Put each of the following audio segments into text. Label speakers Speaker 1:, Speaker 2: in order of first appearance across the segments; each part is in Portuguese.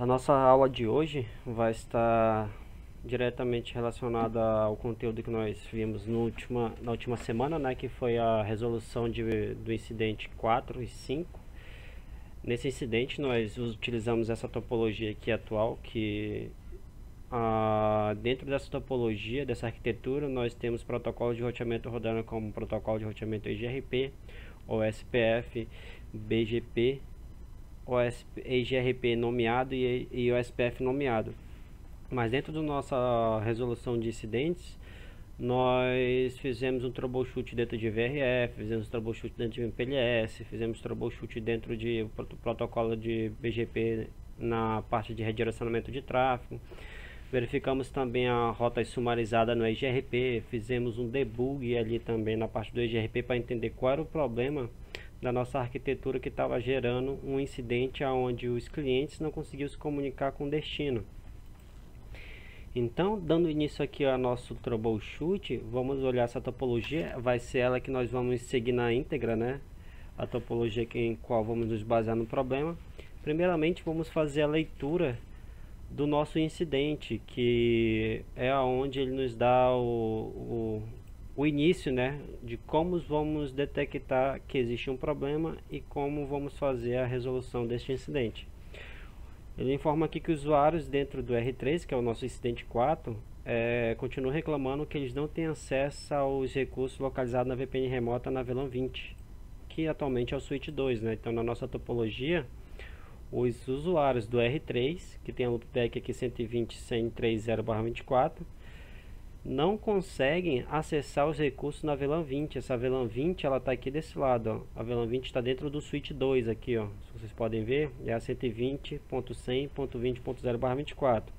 Speaker 1: A nossa aula de hoje vai estar diretamente relacionada ao conteúdo que nós vimos na última semana, né, que foi a resolução do incidente 4 e 5. Nesse incidente nós utilizamos essa topologia aqui atual, que dentro dessa topologia, dessa arquitetura, nós temos protocolos de roteamento rodando como protocolo de roteamento EGRP, OSPF, BGP, EGRP nomeado e OSPF nomeado. Mas dentro da nossa resolução de incidentes, nós fizemos um troubleshoot dentro de VRF, fizemos troubleshoot dentro de MPLS, fizemos troubleshoot dentro de protocolo de BGP na parte de redirecionamento de tráfego. Verificamos também a rota sumarizada no EGRP, fizemos um debug ali também na parte do EGRP para entender qual era o problema da nossa arquitetura que estava gerando um incidente onde os clientes não conseguiam se comunicar com o destino. Então, dando início aqui ao nosso troubleshoot, vamos olhar essa topologia, vai ser ela que nós vamos seguir na íntegra, né? A topologia em qual vamos nos basear no problema. Primeiramente, vamos fazer a leitura do nosso incidente, que é onde ele nos dá o início, né, de como vamos detectar que existe um problema e como vamos fazer a resolução deste incidente. Ele informa aqui que os usuários dentro do R3, que é o nosso incidente 4, continuam reclamando que eles não têm acesso aos recursos localizados na VPN remota na VLAN 20, que atualmente é o switch 2, né? Então, na nossa topologia, os usuários do R3, que tem a loopback aqui 120.130/24, não conseguem acessar os recursos na VLAN 20. Essa VLAN 20 ela está aqui desse lado, ó. A VLAN 20 está dentro do switch 2 aqui, ó. Se vocês podem ver, é a 120.100.20.0/24.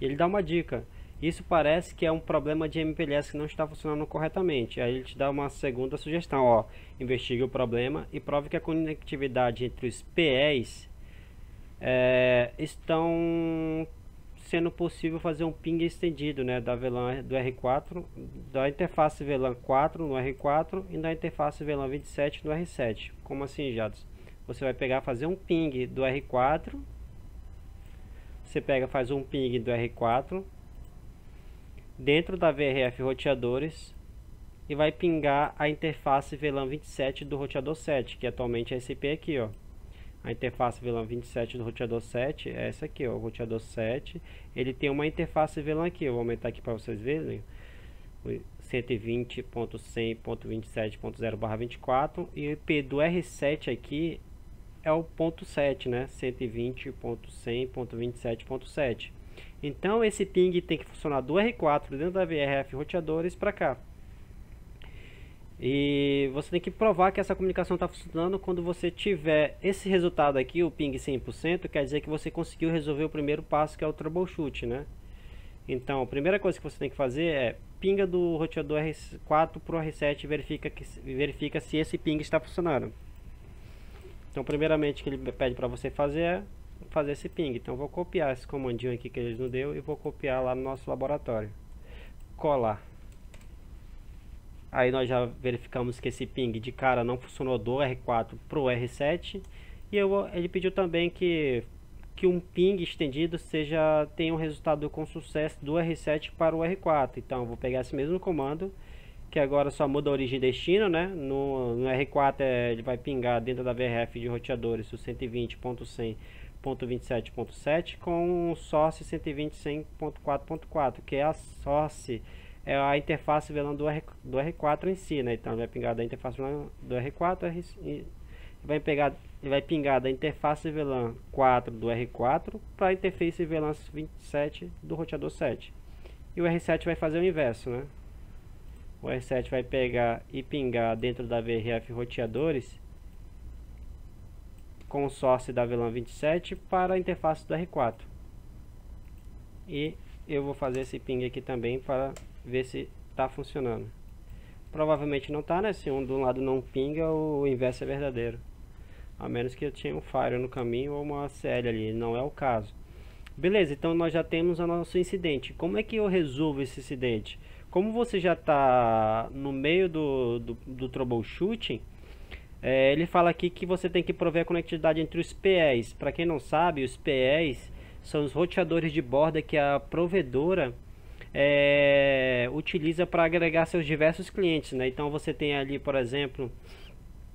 Speaker 1: E ele dá uma dica. Isso parece que é um problema de MPLS que não está funcionando corretamente. Aí ele te dá uma segunda sugestão, ó. Investigue o problema e prove que a conectividade entre os PEs estão sendo possível fazer um ping estendido, né, da VLAN do R4, da interface VLAN 4 no R4 e da interface VLAN 27 no R7. Como assim, Jados? Você vai pegar, fazer um ping do R4, você faz um ping do R4 dentro da VRF roteadores e vai pingar a interface VLAN 27 do roteador 7, que atualmente é esse IP aqui, ó. A interface VLAN 27 do roteador 7 é essa aqui, ó, o roteador 7. Ele tem uma interface VLAN aqui, eu vou aumentar aqui para vocês verem. 120.100.27.0/24 e o IP do R7 aqui é o ponto 7, né? 120.100.27.7. Então esse ping tem que funcionar do R4 dentro da VRF roteadores para cá. E você tem que provar que essa comunicação está funcionando. Quando você tiver esse resultado aqui, o ping 100%, quer dizer que você conseguiu resolver o primeiro passo, que é o troubleshoot, né? Então, a primeira coisa que você tem que fazer é pinga do roteador R4 para o R7 e verifica se esse ping está funcionando. Então, primeiramente, o que ele pede para você fazer é fazer esse ping. Então, eu vou copiar esse comandinho aqui que ele nos deu e vou copiar lá no nosso laboratório. Colar. Aí nós já verificamos que esse ping de cara não funcionou do R4 para o R7. E ele pediu também que um ping estendido tenha um resultado com sucesso do R7 para o R4. Então eu vou pegar esse mesmo comando, que agora só muda a origem e destino, né? No R4 ele vai pingar dentro da VRF de roteadores o 120.100.27.7 com o source 120.100.4.4, que é a source, é a interface VLAN do R4 em si, né? Então ele vai pingar da interface VLAN do R4 e vai pingar da interface VLAN 4 do R4 para a interface VLAN 27 do roteador 7. E o R7 vai fazer o inverso, né? O R7 vai pegar e pingar dentro da VRF roteadores com o source da VLAN 27 para a interface do R4. E eu vou fazer esse ping aqui também para ver se está funcionando. Provavelmente não está, né? Se um do lado não pinga, o inverso é verdadeiro. A menos que eu tenha um fire no caminho ou uma CL ali. Não é o caso. Beleza, então nós já temos o nosso incidente. Como é que eu resolvo esse incidente? Como você já está no meio do troubleshooting, Ele fala aqui que você tem que prover a conectividade entre os PEs. Para quem não sabe, os PEs são os roteadores de borda que a provedora utiliza para agregar seus diversos clientes, né? Então você tem ali, por exemplo,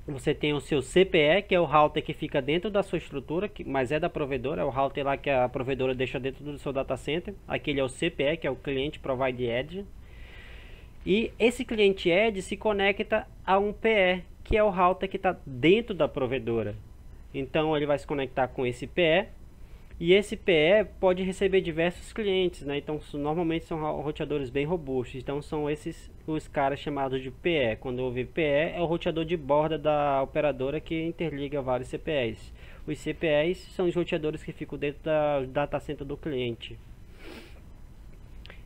Speaker 1: você tem o seu CPE, que é o router que fica dentro da sua estrutura, mas é da provedora, é o router lá que a provedora deixa dentro do seu data center. Aquele é o CPE, que é o Client Provide Edge. E esse cliente Edge se conecta a um PE, que é o router que está dentro da provedora. Então ele vai se conectar com esse PE, e esse PE pode receber diversos clientes, né? Então normalmente são roteadores bem robustos. Então são esses os caras chamados de PE. Quando eu ouvir PE, é o roteador de borda da operadora que interliga vários CPEs. Os CPEs são os roteadores que ficam dentro da data center do cliente.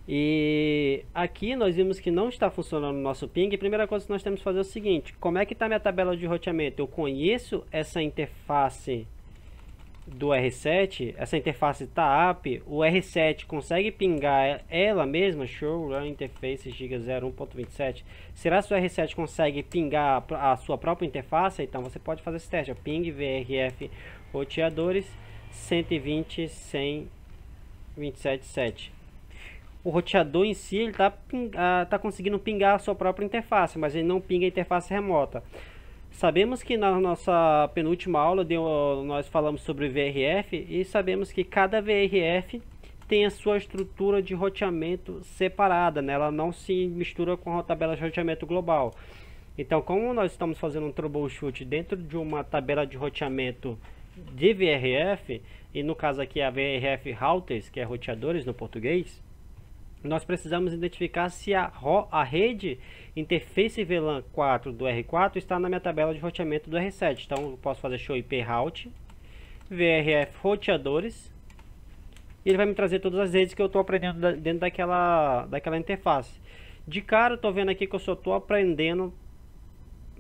Speaker 1: E aqui nós vimos que não está funcionando o nosso ping. A primeira coisa que nós temos que fazer é o seguinte: como é que está minha tabela de roteamento? Eu conheço essa interface do R7, essa interface está up, o R7 consegue pingar ela mesma, show run interface giga 01.27. Será que o R7 consegue pingar a sua própria interface? Então você pode fazer esse teste, ping VRF roteadores 120 100 277. O roteador em si ele tá conseguindo pingar a sua própria interface, mas ele não pinga a interface remota. Sabemos que na nossa penúltima aula nós falamos sobre VRF e sabemos que cada VRF tem a sua estrutura de roteamento separada, né? Ela não se mistura com a tabela de roteamento global. Então, como nós estamos fazendo um troubleshoot dentro de uma tabela de roteamento de VRF, e no caso aqui é a VRF routers, que é roteadores no português, nós precisamos identificar se a rede interface VLAN 4 do R4 está na minha tabela de roteamento do R7. Então eu posso fazer show IP route, VRF roteadores, e ele vai me trazer todas as redes que eu estou aprendendo dentro daquela interface. De cara eu estou vendo aqui que eu só estou aprendendo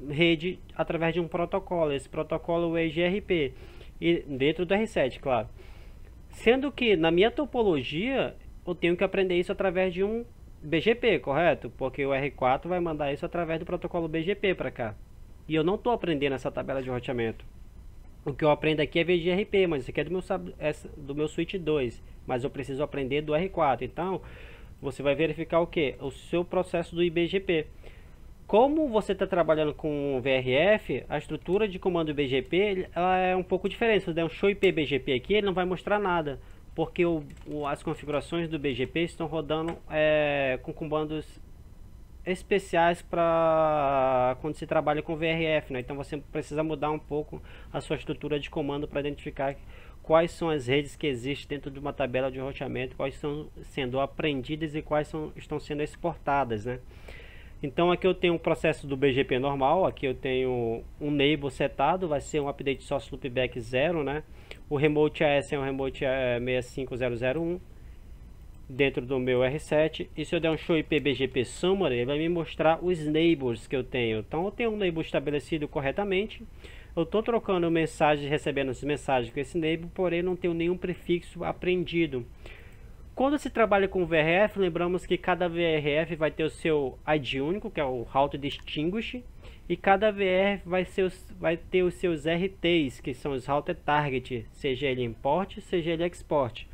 Speaker 1: rede através de um protocolo. Esse protocolo é o EGRP, e dentro do R7, claro. Sendo que na minha topologia eu tenho que aprender isso através de um BGP, correto? Porque o R4 vai mandar isso através do protocolo BGP para cá. E eu não estou aprendendo essa tabela de roteamento. O que eu aprendo aqui é VGRP, mas isso aqui é do meu switch 2. Mas eu preciso aprender do R4. Então, você vai verificar o que? O seu processo do IBGP. Como você está trabalhando com VRF, a estrutura de comando BGP ela é um pouco diferente. Se você der um show IP BGP aqui, ele não vai mostrar nada. Porque as configurações do BGP estão rodando com comandos especiais para quando se trabalha com VRF, né? Então você precisa mudar um pouco a sua estrutura de comando para identificar quais são as redes que existem dentro de uma tabela de roteamento, quais estão sendo aprendidas e quais estão sendo exportadas, né? Então aqui eu tenho um processo do BGP normal, aqui eu tenho um enable setado, vai ser um update source loopback 0, né? O remote AS é um remote 65001 dentro do meu R7. E se eu der um show IP BGP summary, ele vai me mostrar os neighbors que eu tenho. Então eu tenho um neighbor estabelecido corretamente. Eu estou trocando mensagens, recebendo as mensagens com esse neighbor, porém não tenho nenhum prefixo aprendido. Quando se trabalha com VRF, lembramos que cada VRF vai ter o seu ID único, que é o Router Distinguish, e cada VRF vai ter os seus RTs, que são os Router Target, seja ele import, seja ele export.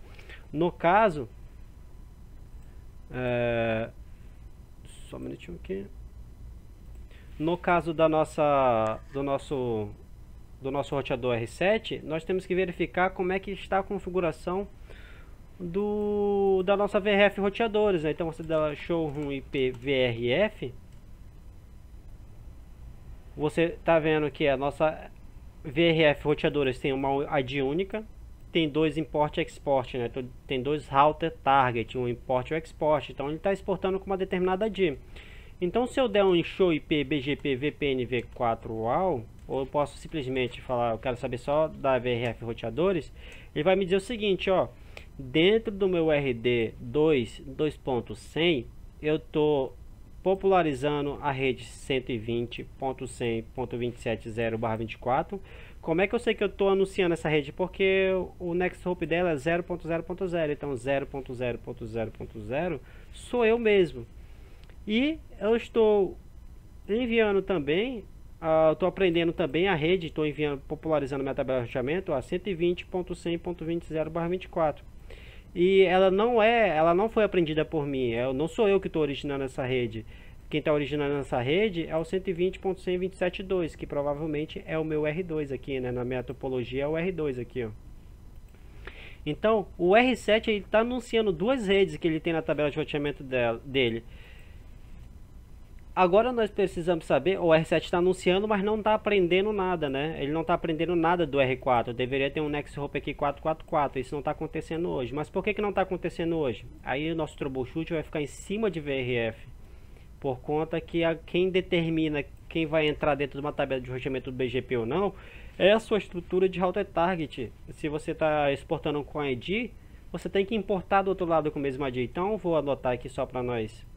Speaker 1: No caso, só um minutinho aqui. No caso do nosso roteador R7, nós temos que verificar como é que está a configuração da nossa VRF roteadores, né? Então você dá showroom IP VRF, você está vendo que a nossa VRF roteadores tem uma ID única, tem dois import e export, né? Tem dois router target, um import e um export, então ele está exportando com uma determinada ID. Então se eu der um show IP BGP VPN V4 UAL, ou eu posso simplesmente falar, eu quero saber só da VRF roteadores, ele vai me dizer o seguinte, ó: dentro do meu RD 2.100, eu estou popularizando a rede 120.100.27.0/24. Como é que eu sei que eu estou anunciando essa rede? Porque o next hop dela é 0.0.0, então 0.0.0.0 sou eu mesmo. E eu estou enviando também eu estou aprendendo também a rede, estou enviando, popularizando minha tabela de roteamento a 120.100.20/24. E ela não foi aprendida por mim, não sou eu que estou originando essa rede. Quem está originando essa rede é o 120.127.2, que provavelmente é o meu R2 aqui, né? Na minha topologia é o R2 aqui, ó. Então, o R7 está anunciando duas redes que ele tem na tabela de roteamento dele. Agora nós precisamos saber, o R7 está anunciando, mas não está aprendendo nada, né? Ele não está aprendendo nada do R4. Deveria ter um Next Hope aqui 444. Isso não está acontecendo hoje. Mas por que não está acontecendo hoje? Aí o nosso troubleshoot vai ficar em cima de VRF. Por conta que quem determina quem vai entrar dentro de uma tabela de roteamento do BGP ou não é a sua estrutura de router target. Se você está exportando com ID, você tem que importar do outro lado com o mesmo ID. Então eu vou anotar aqui só para nós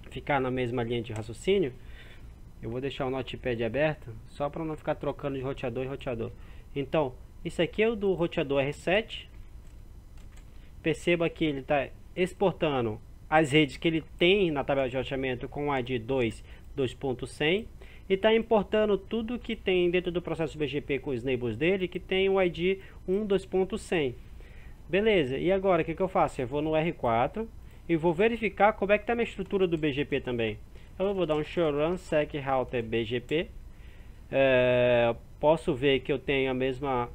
Speaker 1: ficar na mesma linha de raciocínio. Eu vou deixar o Notepad aberto só para não ficar trocando de roteador em roteador. Então, isso aqui é o do roteador R7. Perceba que ele está exportando as redes que ele tem na tabela de roteamento com o ID 2.100 e está importando tudo que tem dentro do processo BGP com os neighbors dele que tem o ID 1.2.100. Beleza, e agora o que eu faço? Eu vou no R4 e vou verificar como é que está a minha estrutura do BGP também. Eu vou dar um show run sec router BGP. Posso ver que eu tenho a mesma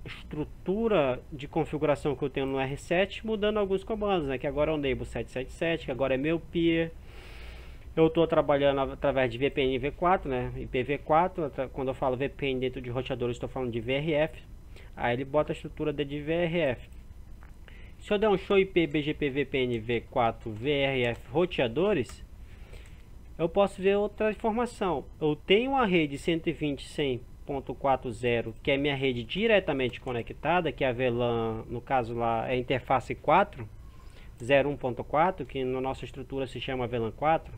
Speaker 1: estrutura de configuração que eu tenho no R7, mudando alguns comandos, né? Que agora é o neighbor 777, que agora é meu peer. Eu estou trabalhando através de VPN V4, né? IPv4. Quando eu falo VPN dentro de roteadores, estou falando de VRF. Aí ele bota a estrutura de VRF. Se eu der um show IP BGP VPN V4 VRF roteadores, eu posso ver outra informação. Eu tenho uma rede 120.100.40, que é minha rede diretamente conectada, que é a VLAN, no caso lá é a interface 4, 01.4, que na nossa estrutura se chama VLAN 4.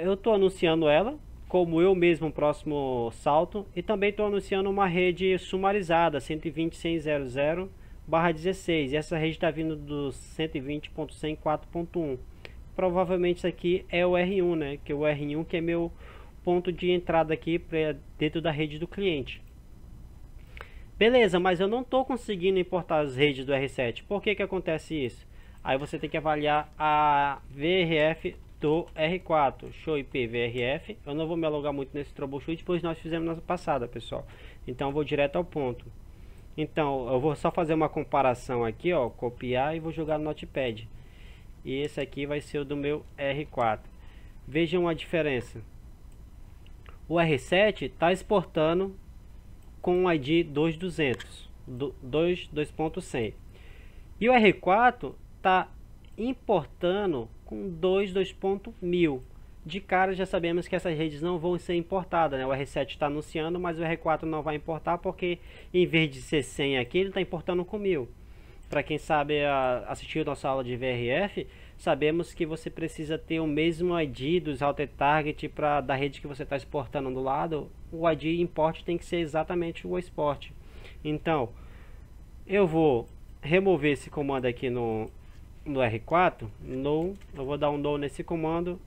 Speaker 1: Eu estou anunciando ela como eu mesmo próximo salto, e também estou anunciando uma rede sumarizada 120.100.0.0/16, e essa rede está vindo do 120.100.4.1. Provavelmente isso aqui é o R1, né? Que é o R1 que é meu ponto de entrada aqui dentro da rede do cliente. Beleza, mas eu não estou conseguindo importar as redes do R7. Por que acontece isso? Aí você tem que avaliar a VRF do R4, show IP VRF. Eu não vou me alongar muito nesse troubleshoot, pois nós fizemos na passada, pessoal. Então eu vou direto ao ponto. Então eu vou só fazer uma comparação aqui, ó, copiar e vou jogar no Notepad. E esse aqui vai ser o do meu R4. Vejam a diferença. O R7 está exportando com o ID 2200, 2.100. E o R4 está importando com 2.1000. De cara já sabemos que essas redes não vão ser importadas, né? O R7 está anunciando, mas o R4 não vai importar porque em vez de ser 100 aqui, ele está importando com 1000. Para quem sabe assistir a nossa aula de VRF, sabemos que você precisa ter o mesmo ID dos router target da rede que você está exportando do lado. O ID import tem que ser exatamente o export. Então, eu vou remover esse comando aqui no R4. No, eu vou dar um no nesse comando.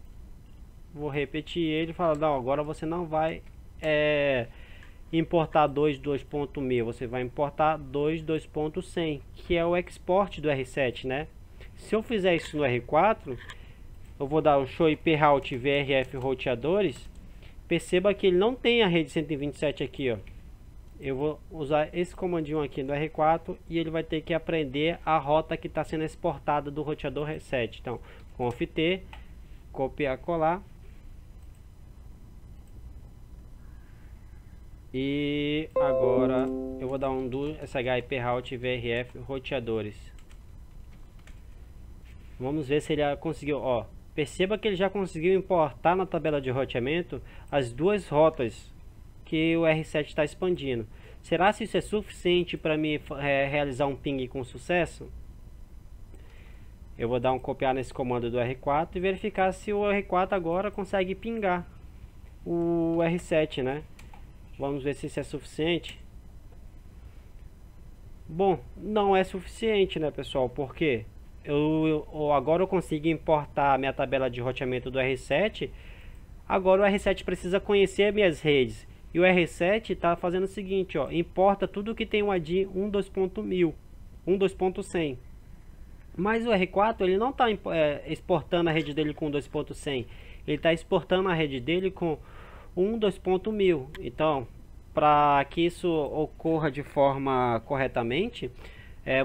Speaker 1: Vou repetir ele e falar, não, agora você não vai importar 2.1000, você vai importar 2.100, que é o export do R7, né? Se eu fizer isso no R4, eu vou dar o show IP route VRF roteadores. Perceba que ele não tem a rede 127 aqui, ó. Eu vou usar esse comandinho aqui no R4 e ele vai ter que aprender a rota que está sendo exportada do roteador R7. Então, conf T, copiar, colar. E agora eu vou dar um do SHIP route VRF roteadores. Vamos ver se ele conseguiu, ó. Perceba que ele já conseguiu importar na tabela de roteamento as duas rotas que o R7 está expandindo. Será que isso é suficiente para me realizar um ping com sucesso? Eu vou dar um copiar nesse comando do R4 e verificar se o R4 agora consegue pingar o R7, né? Vamos ver se isso é suficiente. Bom, não é suficiente, né, pessoal? Porque agora eu consigo importar a minha tabela de roteamento do R7 Agora o R7 precisa conhecer minhas redes. E o R7 está fazendo o seguinte, ó, importa tudo que tem um ID 1.2.1000, 1.2.100. Mas o R4 ele não está exportando a rede dele com 2.100. Ele está exportando a rede dele com 1.2.1000. Então, para que isso ocorra de forma corretamente,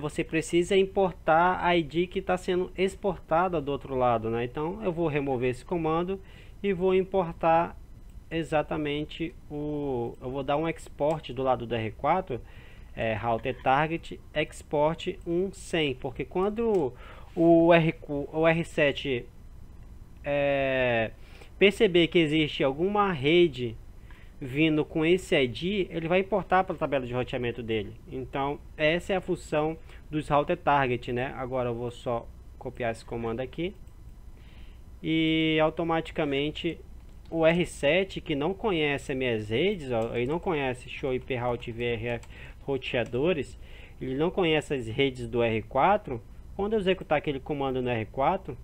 Speaker 1: você precisa importar a ID que está sendo exportada do outro lado, né? Então, eu vou remover esse comando e vou importar exatamente eu vou dar um export do lado do R4, router target export 100, porque quando o R7 perceber que existe alguma rede vindo com esse ID, ele vai importar para a tabela de roteamento dele. Então essa é a função dos router target, né? Agora eu vou só copiar esse comando aqui e automaticamente o R7, que não conhece as minhas redes, ó, ele não conhece show IP route VRF roteadores, ele não conhece as redes do R4. Quando eu executar aquele comando no R4,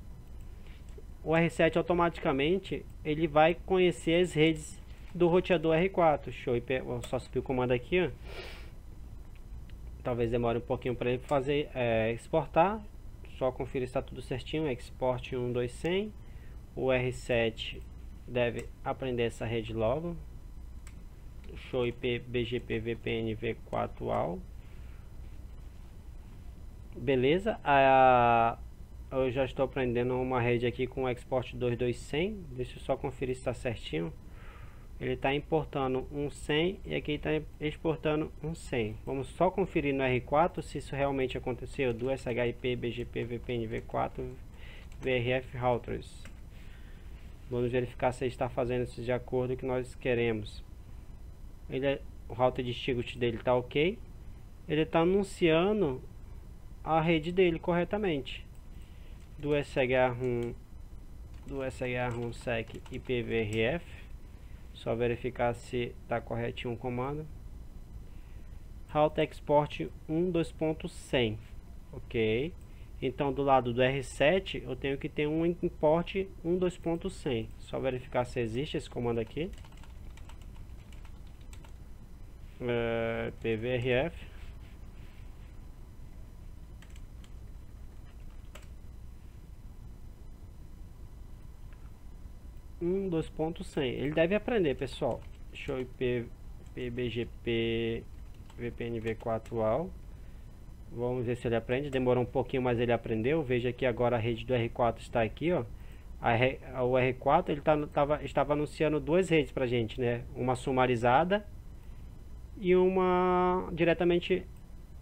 Speaker 1: o R7 automaticamente ele vai conhecer as redes do roteador R4. Show IP, vou só subir o comando aqui, ó. Talvez demore um pouquinho para ele fazer exportar. Só conferir se está tudo certinho. Export 1.2.100. O R7 deve aprender essa rede logo. Show IP BGP VPN V4 AL. Beleza. Eu já estou aprendendo uma rede aqui com export 2.2.100. Deixa eu só conferir se está certinho. Ele está importando um 100 e aqui está exportando um 100. Vamos só conferir no R4 se isso realmente aconteceu. Do SHIP BGP VPN V4 VRF routers. Vamos verificar se ele está fazendo isso de acordo com o que nós queremos. O router de Stigot dele está ok. Ele está anunciando a rede dele corretamente. Do SHRUM SEC IPVRF. Só verificar se está corretinho o comando. Router export 1.2.100. Ok. Então do lado do R7 eu tenho que ter um import 1.2.100. Só verificar se existe esse comando aqui. PVRF. Um 2.100. Ele deve aprender, pessoal. Show IP BGP VPN V4 AL. Vamos ver se ele aprende. Demorou um pouquinho, mas ele aprendeu. Veja que agora a rede do R4 está aqui, ó. O R4 ele estava anunciando duas redes pra gente, né? Uma sumarizada e uma diretamente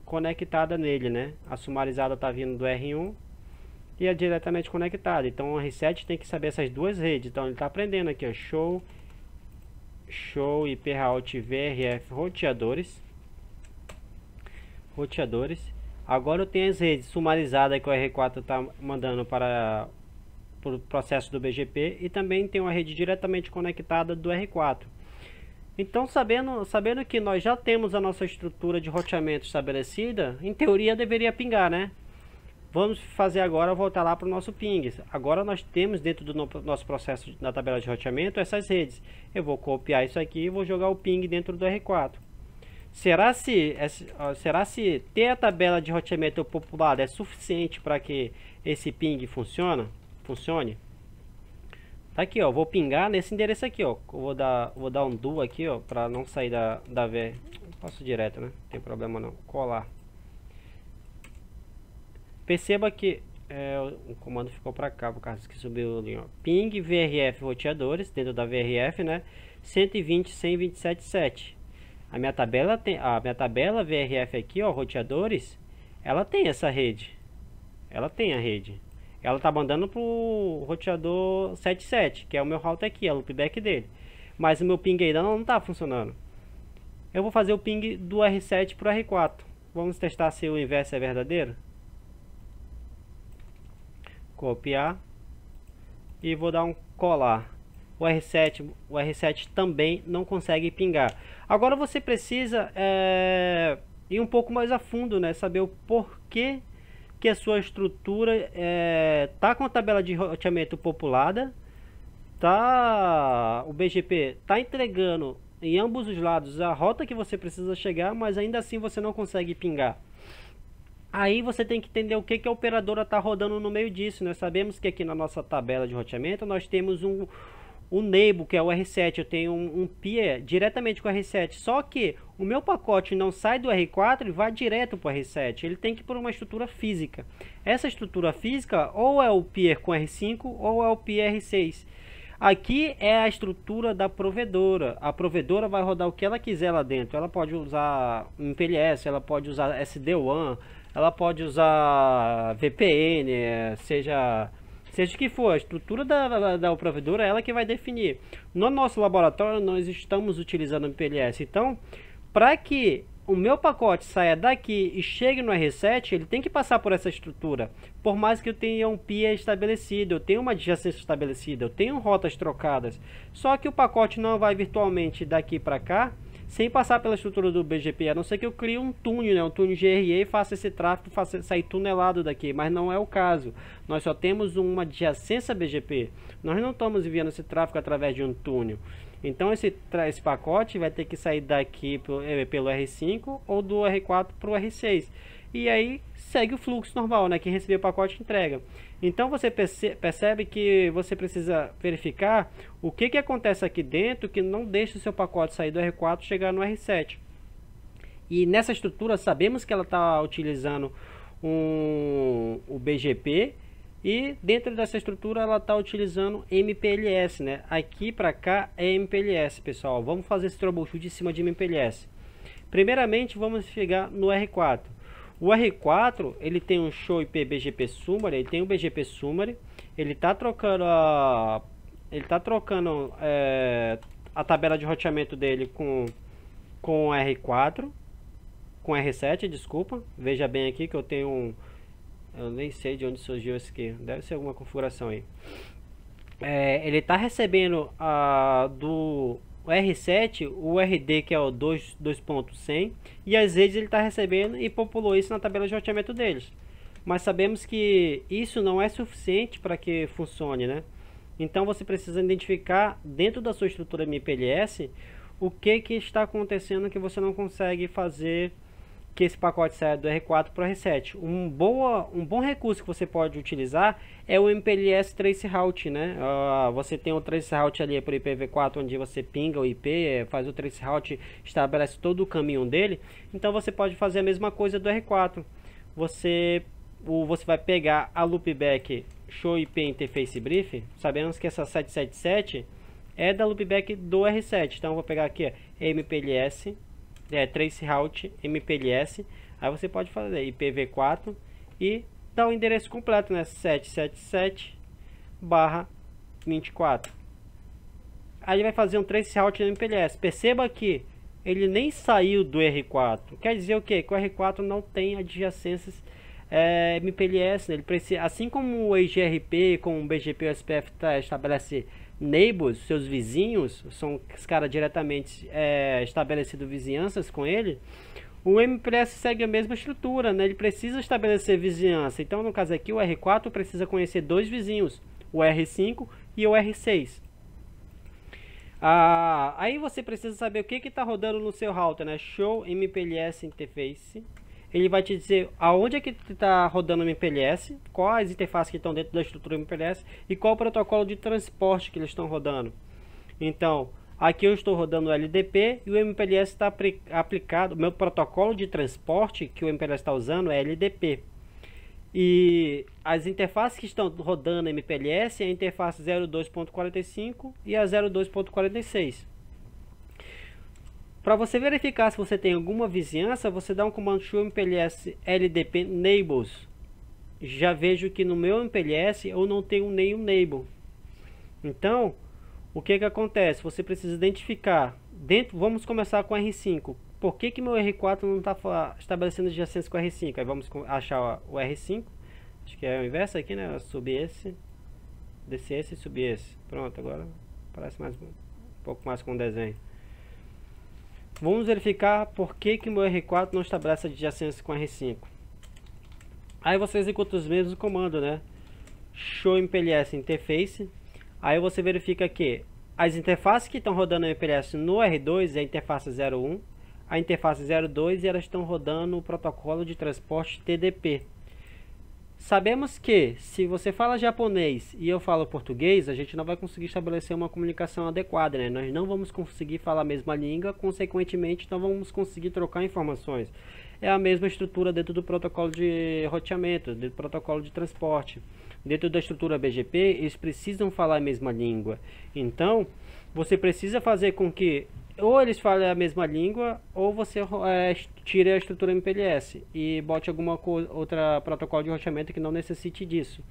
Speaker 1: conectada nele, né? A sumarizada está vindo do R1 e é diretamente conectada. Então o R7 tem que saber essas duas redes. Então ele está aprendendo aqui, ó. Show IP route VRF roteadores. Agora eu tenho as redes sumarizadas que o R4 está mandando para o processo do BGP e também tem uma rede diretamente conectada do R4. Então, sabendo que nós já temos a nossa estrutura de roteamento estabelecida, em teoria deveria pingar, né? Vamos fazer agora, voltar lá para o nosso ping. Agora nós temos dentro do nosso processo na tabela de roteamento essas redes. Eu vou copiar isso aqui e vou jogar o ping dentro do R4. Será se ter a tabela de roteamento populada é suficiente para que esse ping funcione? Tá aqui, ó. Vou pingar nesse endereço aqui, ó. Vou dar um do aqui, ó, para não sair da V. Passo direto, né? Não tem problema não. Colar. Perceba que o comando ficou para cá, por causa que subiu ali, ó. Ping VRF roteadores dentro da VRF, né? 120.127.7. A minha tabela VRF aqui, ó, roteadores, ela tem essa rede. Ela tem a rede. Ela tá mandando pro roteador 77, que é o meu router aqui, é o loopback dele. Mas o meu ping ainda não tá funcionando. Eu vou fazer o ping do R7 pro R4. Vamos testar se o inverso é verdadeiro. Copiar. E vou dar um colar. O R7 também não consegue pingar. Agora você precisa ir um pouco mais a fundo, né? Saber o porquê que a sua estrutura está com a tabela de roteamento populada, o BGP tá entregando em ambos os lados a rota que você precisa chegar, mas ainda assim você não consegue pingar. Aí você tem que entender o que, que a operadora está rodando no meio disso. Nós sabemos que aqui na nossa tabela de roteamento nós temos um neighbor, que é o R7. Eu tenho um peer diretamente com o R7. Só que o meu pacote não sai do R4 e vai direto para o R7. Ele tem que ir por uma estrutura física. Essa estrutura física ou é o peer com R5 ou é o peer R6. Aqui é a estrutura da provedora. A provedora vai rodar o que ela quiser lá dentro. Ela pode usar MPLS, ela pode usar SD-WAN, ela pode usar VPN, seja o que for. A estrutura da provedora é ela que vai definir. No nosso laboratório nós estamos utilizando MPLS. Então, para que o meu pacote saia daqui e chegue no R7, ele tem que passar por essa estrutura. Por mais que eu tenha um peer estabelecido, eu tenho uma adjacência estabelecida, eu tenho rotas trocadas. Só que o pacote não vai virtualmente daqui para cá, sem passar pela estrutura do BGP, a não ser que eu crie um túnel, né? Um túnel GRE e faça esse tráfego sair tunelado daqui, mas não é o caso. Nós só temos uma adjacência BGP, nós não estamos enviando esse tráfego através de um túnel. Então esse pacote vai ter que sair daqui pelo R5 ou do R4 para o R6. E aí segue o fluxo normal, né? Quem receber o pacote entrega. Então você percebe que você precisa verificar o que acontece aqui dentro que não deixa o seu pacote sair do R4 e chegar no R7. E nessa estrutura sabemos que ela está utilizando o BGP. E dentro dessa estrutura ela está utilizando MPLS, né? Aqui para cá é MPLS, pessoal. Vamos fazer esse troubleshoot em cima de MPLS. Primeiramente vamos chegar no R4. O R4 ele tem um show IP BGP Summary, ele tem um BGP Summary, ele está trocando a tabela de roteamento dele com R4, com R7, desculpa. Veja bem aqui que eu tenho eu nem sei de onde surgiu esse aqui. Deve ser alguma configuração aí. Ele está recebendo do R7 o RD, que é o 2.100, e às vezes ele está recebendo e populou isso na tabela de roteamento deles. Mas sabemos que isso não é suficiente para que funcione, né? Então você precisa identificar dentro da sua estrutura MPLS o que está acontecendo que você não consegue fazer que esse pacote saia do R4 para o R7. Um bom recurso que você pode utilizar é o MPLS Traceroute, né? Você tem o Traceroute ali para o IPv4, onde você pinga o IP, faz o Traceroute, estabelece todo o caminho dele. Então você pode fazer a mesma coisa do R4. Você vai pegar a loopback Show IP Interface Brief. Sabemos que essa 777 é da loopback do R7. Então eu vou pegar aqui MPLS Traceroute MPLS, aí você pode fazer IPv4 e dar o endereço completo, né? 777/24. Aí ele vai fazer um traceroute no MPLS. Perceba que ele nem saiu do R4. Quer dizer o quê? Que o R4 não tem adjacências MPLS, né? Ele precisa, assim como o EGRP, como o BGP USPF estabelece neighbors, seus vizinhos, são os caras diretamente estabelecido vizinhanças com ele, o MPLS segue a mesma estrutura, né? Ele precisa estabelecer vizinhança. Então no caso aqui o R4 precisa conhecer dois vizinhos, o R5 e o R6. Aí você precisa saber o que está rodando no seu router, né? Show MPLS Interface. Ele vai te dizer aonde é que está rodando o MPLS, quais interfaces que estão dentro da estrutura MPLS e qual o protocolo de transporte que eles estão rodando. Então, aqui eu estou rodando o LDP e o MPLS está aplicado. O meu protocolo de transporte que o MPLS está usando é LDP. E as interfaces que estão rodando MPLS é a interface 02.45 e a 02.46. Para você verificar se você tem alguma vizinhança, você dá um comando show MPLS LDP Neighbors. Já vejo que no meu MPLS eu não tenho nenhum neighbor. Então, o que acontece? Você precisa identificar vamos começar com R5. Por que meu R4 não está estabelecendo adjacência com o R5? Aí vamos achar o R5. Acho que é o inverso aqui, né? Subir esse, descer esse e subir esse. Pronto, agora parece um pouco mais com o desenho. Vamos verificar por que meu R4 não estabelece adjacência com R5. Aí você executa os mesmos comandos, né? Show MPLS Interface. Aí você verifica que as interfaces que estão rodando no MPLS no R2 é a interface 01, a interface 02 e elas estão rodando o protocolo de transporte TDP. Sabemos que se você fala japonês e eu falo português, a gente não vai conseguir estabelecer uma comunicação adequada, né? Nós não vamos conseguir falar a mesma língua, consequentemente não vamos conseguir trocar informações. É a mesma estrutura dentro do protocolo de roteamento, dentro do protocolo de transporte. Dentro da estrutura BGP, eles precisam falar a mesma língua. Então, você precisa fazer com que ou eles falem a mesma língua, ou você tire a estrutura MPLS e bote alguma outra protocolo de roteamento que não necessite disso.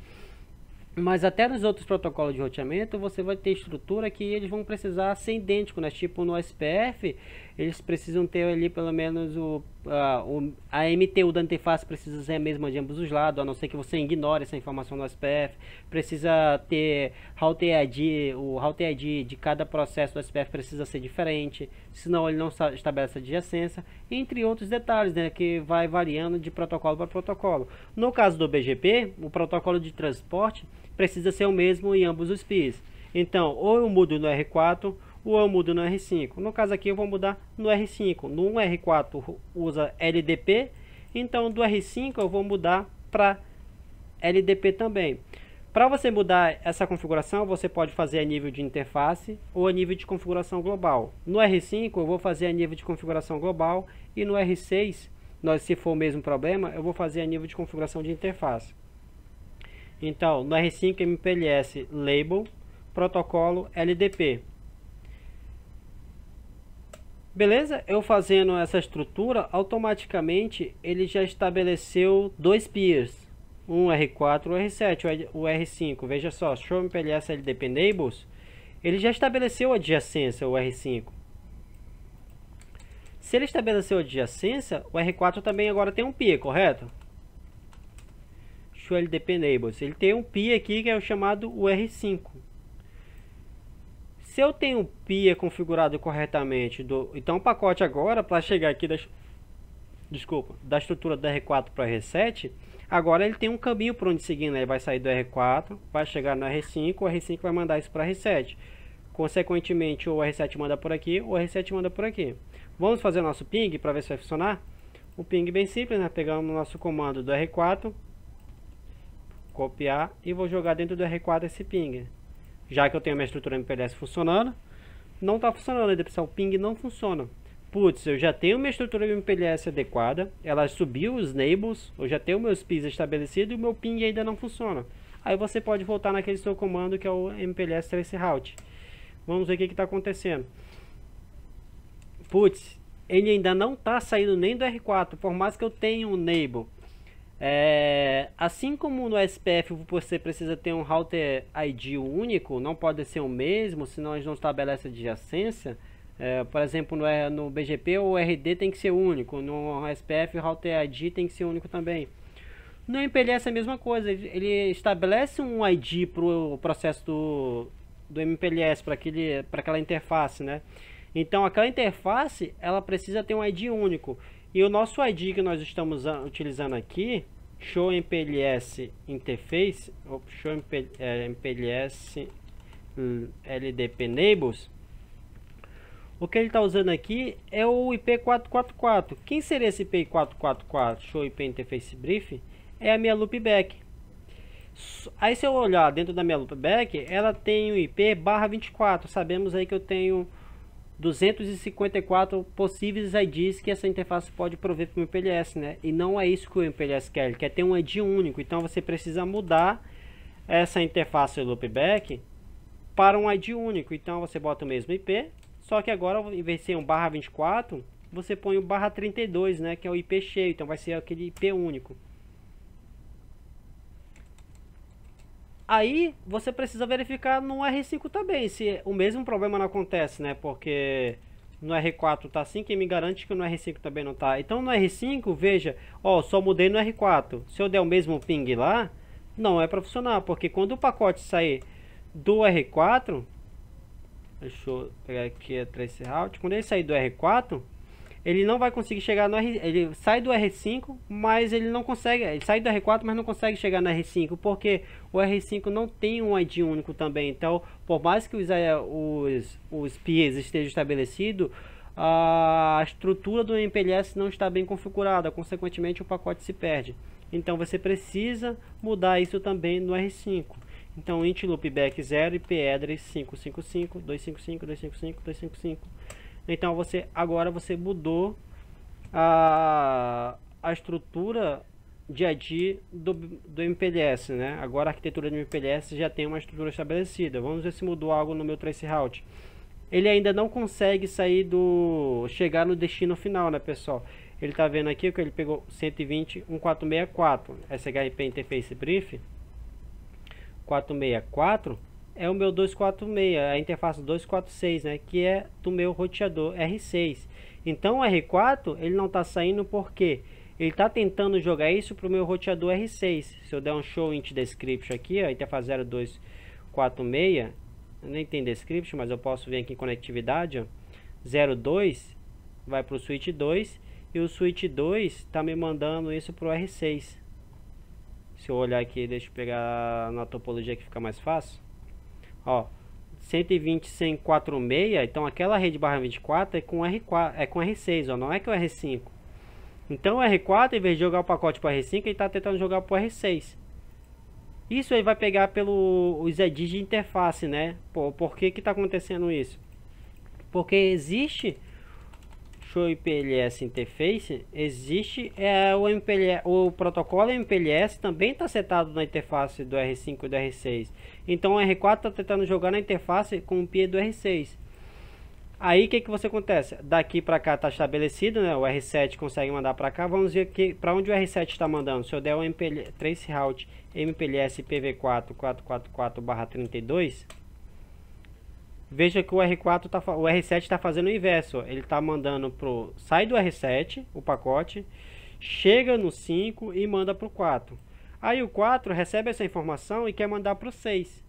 Speaker 1: Mas até nos outros protocolos de roteamento, você vai ter estrutura que eles vão precisar ser idênticos, né? Tipo no SPF, eles precisam ter ali pelo menos a MTU da interface precisa ser a mesma de ambos os lados, a não ser que você ignore essa informação no SPF. Precisa ter Router ID, o Router ID de cada processo do SPF precisa ser diferente, senão ele não estabelece adjacência, entre outros detalhes, né? Que vai variando de protocolo para protocolo. No caso do BGP, o protocolo de transporte precisa ser o mesmo em ambos os PIs. Então, ou eu mudo no R4, ou eu mudo no R5. No caso aqui, eu vou mudar no R5. No R4 usa LDP, então do R5 eu vou mudar para LDP também. Para você mudar essa configuração, você pode fazer a nível de interface ou a nível de configuração global. No R5 eu vou fazer a nível de configuração global e no R6, se for o mesmo problema, eu vou fazer a nível de configuração de interface. Então, no R5 MPLS Label, protocolo LDP. Beleza? Eu fazendo essa estrutura, automaticamente ele já estabeleceu dois peers. Um R4 e um R7, o R5. Veja só, Show MPLS LDP Enables, ele já estabeleceu a adjacência, o R5. Se ele estabeleceu a adjacência, o R4 também agora tem um peer, correto? LDP Enables. Ele tem um PIA aqui que é o chamado R5. Se eu tenho um PIA configurado corretamente, então o pacote agora para chegar aqui da estrutura do R4 para o R7, agora ele tem um caminho para onde seguir, né? Ele vai sair do R4, vai chegar no R5, o R5 vai mandar isso para o R7. Consequentemente, o R7 manda por aqui, o R7 manda por aqui. Vamos fazer o nosso ping para ver se vai funcionar? Um ping bem simples, né? Pegamos o nosso comando do R4, copiar e vou jogar dentro do R4 esse ping. Já que eu tenho a minha estrutura MPLS funcionando, não está funcionando, o ping não funciona. Putz, eu já tenho minha estrutura MPLS adequada, ela subiu os enables, eu já tenho meus PIs estabelecidos e o meu ping ainda não funciona. Aí você pode voltar naquele seu comando que é o MPLS traceroute. Vamos ver o que está acontecendo. Putz, ele ainda não está saindo nem do R4, por mais que eu tenha um enable. Assim como no SPF você precisa ter um Router ID único, não pode ser o mesmo, senão a gente não estabelece adjacência. Por exemplo, no BGP o RD tem que ser único, no SPF o Router ID tem que ser único também. No MPLS é a mesma coisa, ele estabelece um ID para o processo do MPLS, para aquela interface, né? Então aquela interface ela precisa ter um ID único. E o nosso ID que nós estamos utilizando aqui, Show MPLS Interface, Show MPLS LDP Enables, o que ele está usando aqui é o IP444. Quem seria esse IP444? Show IP Interface Brief? É a minha loopback. Aí se eu olhar dentro da minha loopback, ela tem o IP /24. Sabemos aí que eu tenho 254 possíveis IDs que essa interface pode prover para o MPLS, né? E não é isso que o MPLS quer, ele quer ter um ID único. Então você precisa mudar essa interface loopback para um ID único. Então você bota o mesmo IP, só que agora em vez de ser um /24, você põe o /32, né? Que é o IP cheio, então vai ser aquele IP único. Aí você precisa verificar no R5 também se o mesmo problema não acontece, né? Porque no R4 tá assim, quem me garante que no R5 também não tá. Então no R5, veja, ó, só mudei no R4. Se eu der o mesmo ping lá, não é para funcionar, porque quando o pacote sair do R4, deixa eu pegar aqui a traceroute, quando ele sair do R4, ele não vai conseguir chegar no R, ele sai do R5, mas ele não consegue, ele sai do R4, mas não consegue chegar no R5, porque o R5 não tem um ID único também. Então, por mais que os PIEs estejam estabelecidos, a estrutura do MPLS não está bem configurada, consequentemente o pacote se perde. Então você precisa mudar isso também no R5. Então int loopback 0 IP address 555 255 255 255. Então agora você mudou a estrutura de ID do MPLS, né? Agora a arquitetura do MPLS já tem uma estrutura estabelecida. Vamos ver se mudou algo no meu traceroute. Ele ainda não consegue chegar no destino final, né, pessoal? Ele tá vendo aqui que ele pegou 120.1.464 SHRP Interface Brief 464 é o meu 246, a interface 246, né, que é do meu roteador R6. Então o R4 ele não está saindo porque ele está tentando jogar isso para o meu roteador R6. Se eu der um show int description aqui, a interface 0246, nem tem description, mas eu posso vir aqui em conectividade, ó, 02 vai para o switch 2 e o switch 2 está me mandando isso para o R6. Se eu olhar aqui, deixa eu pegar na topologia que fica mais fácil. Ó, 120.146, então aquela rede barra 24 é com R4, é com R6, ó, não é com R5. Então o R4, em vez de jogar o pacote para R5, ele está tentando jogar para o R6. Isso aí vai pegar pelos IDs de interface, né? Por que que está acontecendo isso? Porque existe show MPLS interface, existe o MPLS, o protocolo MPLS também está setado na interface do R5 e do R6. Então o R4 está tentando jogar na interface com o PIE do R6. Aí o que você acontece? Daqui para cá está estabelecido, né? O R7 consegue mandar para cá. Vamos ver aqui para onde o R7 está mandando. Se eu der o traceroute MPLS IPv4 444/32, veja que o R7 está fazendo o inverso. Ele está mandando sai do R7 o pacote, chega no 5 e manda para o 4. Aí o 4 recebe essa informação e quer mandar para o 6.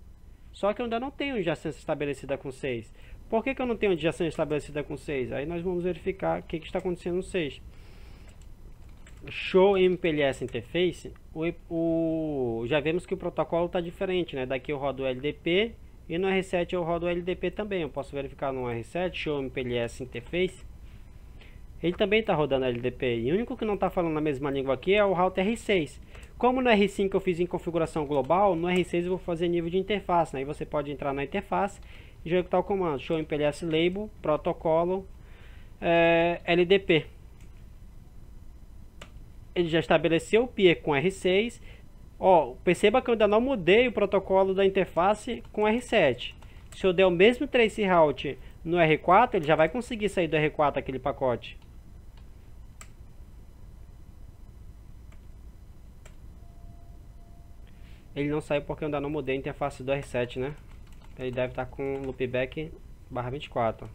Speaker 1: Só que eu ainda não tenho adjacência estabelecida com 6. Por que eu não tenho adjacência estabelecida com 6? Aí nós vamos verificar o que está acontecendo no 6. Show MPLS Interface, já vemos que o protocolo está diferente, né? Daqui eu rodo o LDP e no R7 eu rodo o LDP também. Eu posso verificar no R7, Show MPLS Interface. Ele também está rodando LDP. E o único que não está falando a mesma língua aqui é o router R6. Como no R5 eu fiz em configuração global, no R6 eu vou fazer nível de interface, né? Aí você pode entrar na interface e executar o comando Show MPLS Label, protocolo, LDP. Ele já estabeleceu o PIE com R6. Ó, perceba que eu ainda não mudei o protocolo da interface com R7. Se eu der o mesmo traceroute no R4, ele já vai conseguir sair do R4 aquele pacote. Ele não saiu porque eu ainda não mudei a interface do R7, né? Ele deve estar com loopback /24.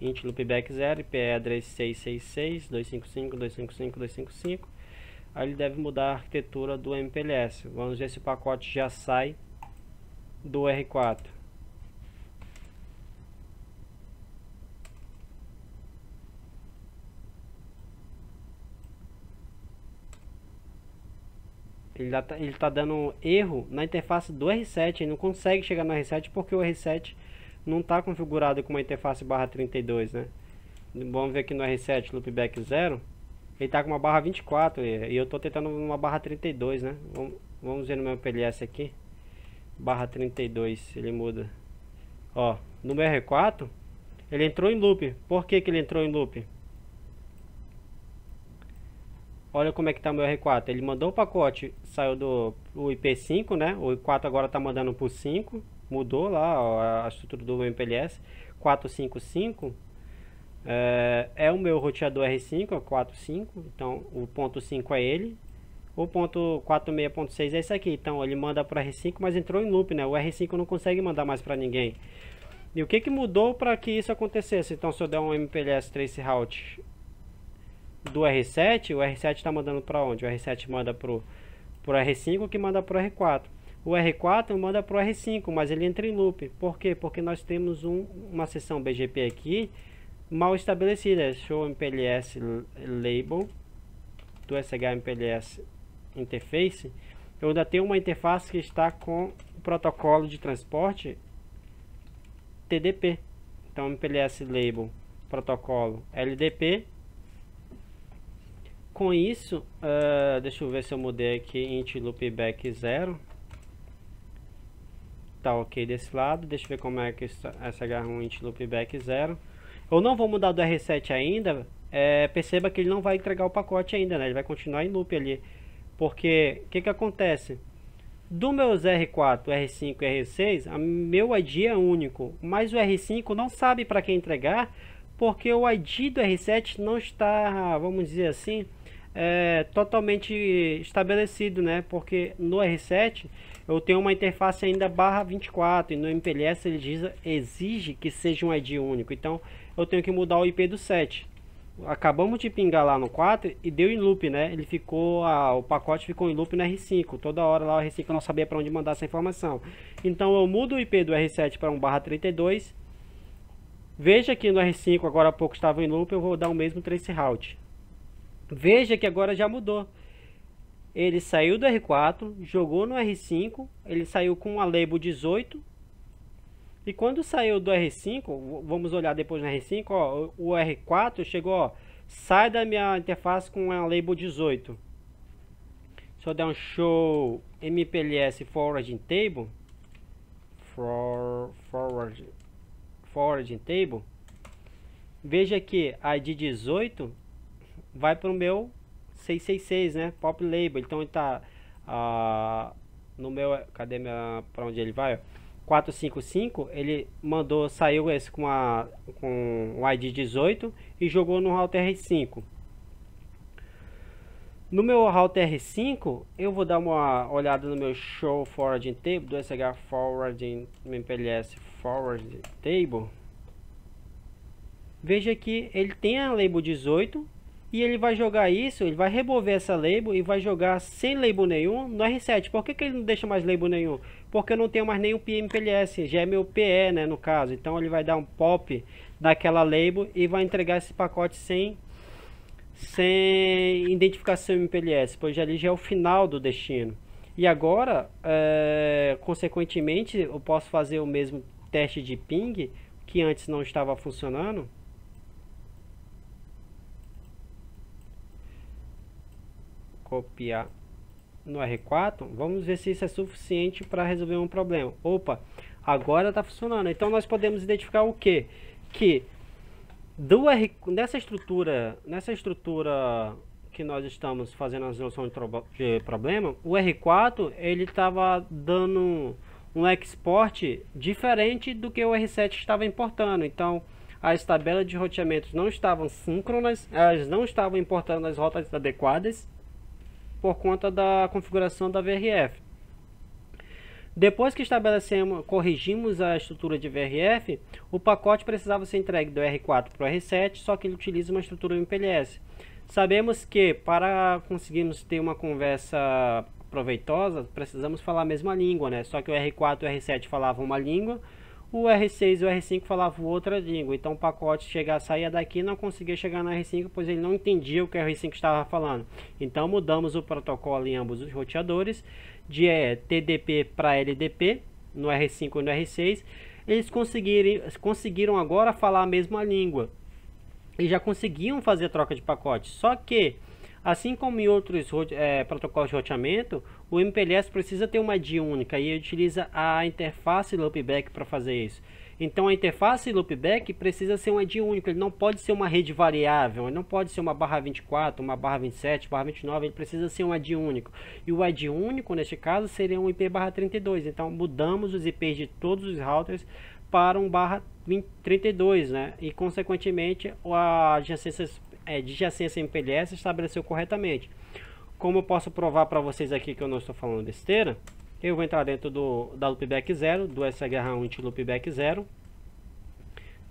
Speaker 1: Int loopback 0, IP address 666 255 255 255. Aí ele deve mudar a arquitetura do MPLS. Vamos ver se o pacote já sai do R4. Ele tá dando erro na interface do R7. Ele não consegue chegar no R7 porque o R7 não está configurado com uma interface /32, né? Vamos ver aqui no R7 loopback 0. Ele tá com uma /24 e eu tô tentando uma /32, né? Vamos ver no meu MPLS aqui. /32, ele muda. Ó, no meu R4, ele entrou em loop. Por que que ele entrou em loop? Olha como é que tá o meu R4. Ele mandou o pacote, saiu do IP5, né? O I4 agora tá mandando pro 5. Mudou lá ó, a estrutura do MPLS. 455 é o meu roteador R5, é o 45. Então o ponto 5 é ele. O ponto 46.6 é esse aqui. Então ele manda para R5, mas entrou em loop, né? O R5 não consegue mandar mais para ninguém. E o que que mudou para que isso acontecesse? Então se eu der um MPLS traceroute do R7, o R7 está mandando para onde? O R7 manda pro R5, que manda pro R4. O R4 manda pro R5, mas ele entra em loop. Por quê? Porque nós temos uma seção BGP aqui mal estabelecida. É show MPLS label do SH MPLS interface. Eu ainda tenho uma interface que está com o protocolo de transporte TDP. Então MPLS label protocolo LDP. Com isso, deixa eu ver se eu mudei aqui int loopback 0. Tá ok desse lado. Deixa eu ver como é que SH1 int loopback 0. Eu não vou mudar do R7 ainda. Perceba que ele não vai entregar o pacote ainda, né? Ele vai continuar em loop ali. Porque o que acontece? Do meus R4, R5 e R6, meu ID é único, mas o R5 não sabe para quem entregar, porque o ID do R7 não está, vamos dizer assim, totalmente estabelecido, né? Porque no R7 eu tenho uma interface ainda /24 e no MPLS ele exige que seja um ID único, então eu tenho que mudar o IP do 7. Acabamos de pingar lá no 4 e deu em loop, né? Ele ficou, o pacote ficou em loop no R5. Toda hora lá o R5 não sabia para onde mandar essa informação. Então eu mudo o IP do R7 para 1/32. Veja que no R5 agora há pouco estava em loop, eu vou dar o mesmo traceroute. Veja que agora já mudou. Ele saiu do R4, jogou no R5, ele saiu com a label 18. E quando saiu do R5, vamos olhar depois no R5, ó, o R4 chegou, ó, sai da minha interface com a label 18. Se eu der um show MPLS forwarding table, forwarding table, veja que a ID 18 vai para o meu 666, né, pop label. Então ele tá no meu, cadê minha, para onde ele vai, ó? 455, ele mandou, saiu esse com o ID 18 e jogou no router R5. No meu router R5, eu vou dar uma olhada no meu show forwarding table do SH forwarding MPLS forwarding table. Veja que ele tem a label 18 e ele vai jogar isso, ele vai remover essa label e vai jogar sem label nenhum no R7. Por que ele não deixa mais label nenhum? Porque eu não tenho mais nenhum MPLS, já é meu PE, né, no caso. Então ele vai dar um pop daquela label e vai entregar esse pacote sem identificação MPLS, pois ali já é o final do destino. E agora, consequentemente, eu posso fazer o mesmo teste de ping que antes não estava funcionando. Copiar no R4, vamos ver se isso é suficiente para resolver um problema. Opa, agora está funcionando. Então nós podemos identificar o que? Que nessa estrutura que nós estamos fazendo a resolução de problema, o R4 ele estava dando um export diferente do que o R7 estava importando. Então as tabelas de roteamentos não estavam síncronas, elas não estavam importando as rotas adequadas por conta da configuração da VRF. Depois que corrigimos a estrutura de VRF, o pacote precisava ser entregue do R4 para o R7, só que ele utiliza uma estrutura MPLS. Sabemos que para conseguirmos ter uma conversa proveitosa, precisamos falar a mesma língua, né? Só que o R4 e o R7 falavam uma língua, o R6 e o R5 falavam outra língua. Então o pacote saía daqui e não conseguia chegar no R5, pois ele não entendia o que o R5 estava falando. Então mudamos o protocolo em ambos os roteadores, de TDP para LDP, no R5 e no R6. Eles conseguiram agora falar a mesma língua e já conseguiam fazer troca de pacotes. Só que, assim como em outros protocolos de roteamento, o MPLS precisa ter uma ID única e utiliza a interface loopback para fazer isso. Então a interface loopback precisa ser um ID único, ele não pode ser uma rede variável, ele não pode ser uma /24, uma /27, /29, ele precisa ser um ID único. E o ID único, neste caso, seria um IP /32. Então mudamos os IPs de todos os routers para um /32, né? E consequentemente a adjacência MPLS estabeleceu corretamente. Como eu posso provar para vocês aqui que eu não estou falando besteira, eu vou entrar dentro da loopback 0, do SH1 int loopback 0.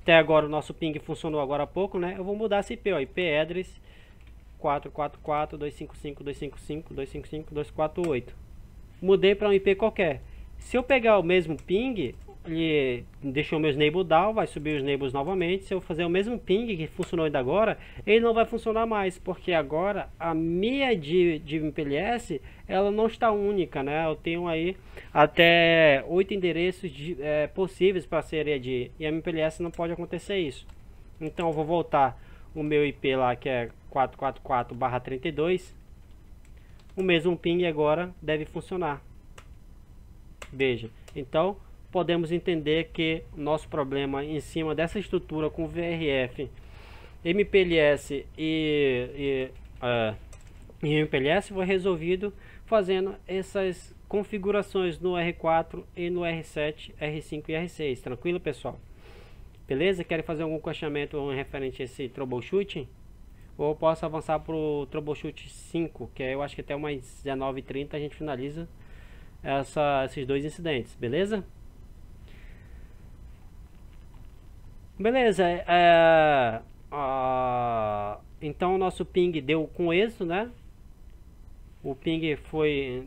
Speaker 1: Até agora o nosso ping funcionou agora há pouco, né? Eu vou mudar esse IP, ó, IP address 444.255.255.255.248. Mudei para um IP qualquer. Se eu pegar o mesmo ping, ele deixou meus enable down, vai subir os enables novamente. Se eu fazer o mesmo ping que funcionou ainda agora, ele não vai funcionar mais, porque agora a minha de MPLS ela não está única, né? Eu tenho aí até 8 endereços possíveis para ser ED, e a MPLS não pode acontecer isso. Então eu vou voltar o meu IP lá, que é 444/32. O mesmo ping agora deve funcionar. Veja, então podemos entender que o nosso problema em cima dessa estrutura com VRF, MPLS e MPLS foi resolvido fazendo essas configurações no R4 e no R7, R5 e R6. Tranquilo, pessoal? Beleza? Querem fazer algum questionamento referente a esse troubleshooting? Ou eu posso avançar para o troubleshoot 5, que eu acho que até umas 19h30 a gente finaliza esses dois incidentes, beleza? Beleza, então o nosso ping deu com êxito, né? O ping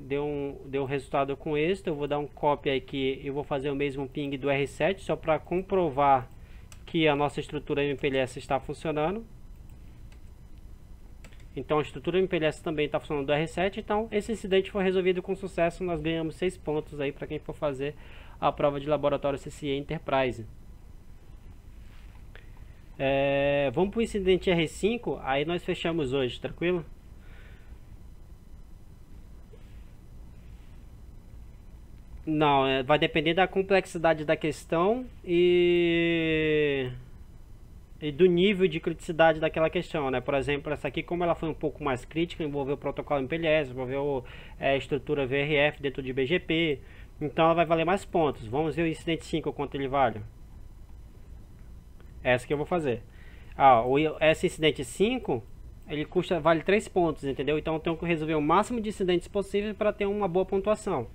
Speaker 1: deu um resultado com êxito. Eu vou dar um copy aqui e vou fazer o mesmo ping do R7 só para comprovar que a nossa estrutura MPLS está funcionando. Então a estrutura MPLS também está funcionando do R7. Então esse incidente foi resolvido com sucesso. Nós ganhamos 6 pontos aí para quem for fazer a prova de laboratório CCIE Enterprise. Vamos para o incidente R5. Aí nós fechamos hoje, tranquilo? Não, vai depender da complexidade da questão e do nível de criticidade daquela questão, né? Por exemplo, essa aqui, como ela foi um pouco mais crítica, envolveu o protocolo MPLS, envolveu a estrutura VRF dentro de BGP, então ela vai valer mais pontos. Vamos ver o incidente 5, quanto ele vale. Essa que eu vou fazer. Esse incidente 5, ele vale 3 pontos, entendeu? Então eu tenho que resolver o máximo de incidentes possíveis para ter uma boa pontuação.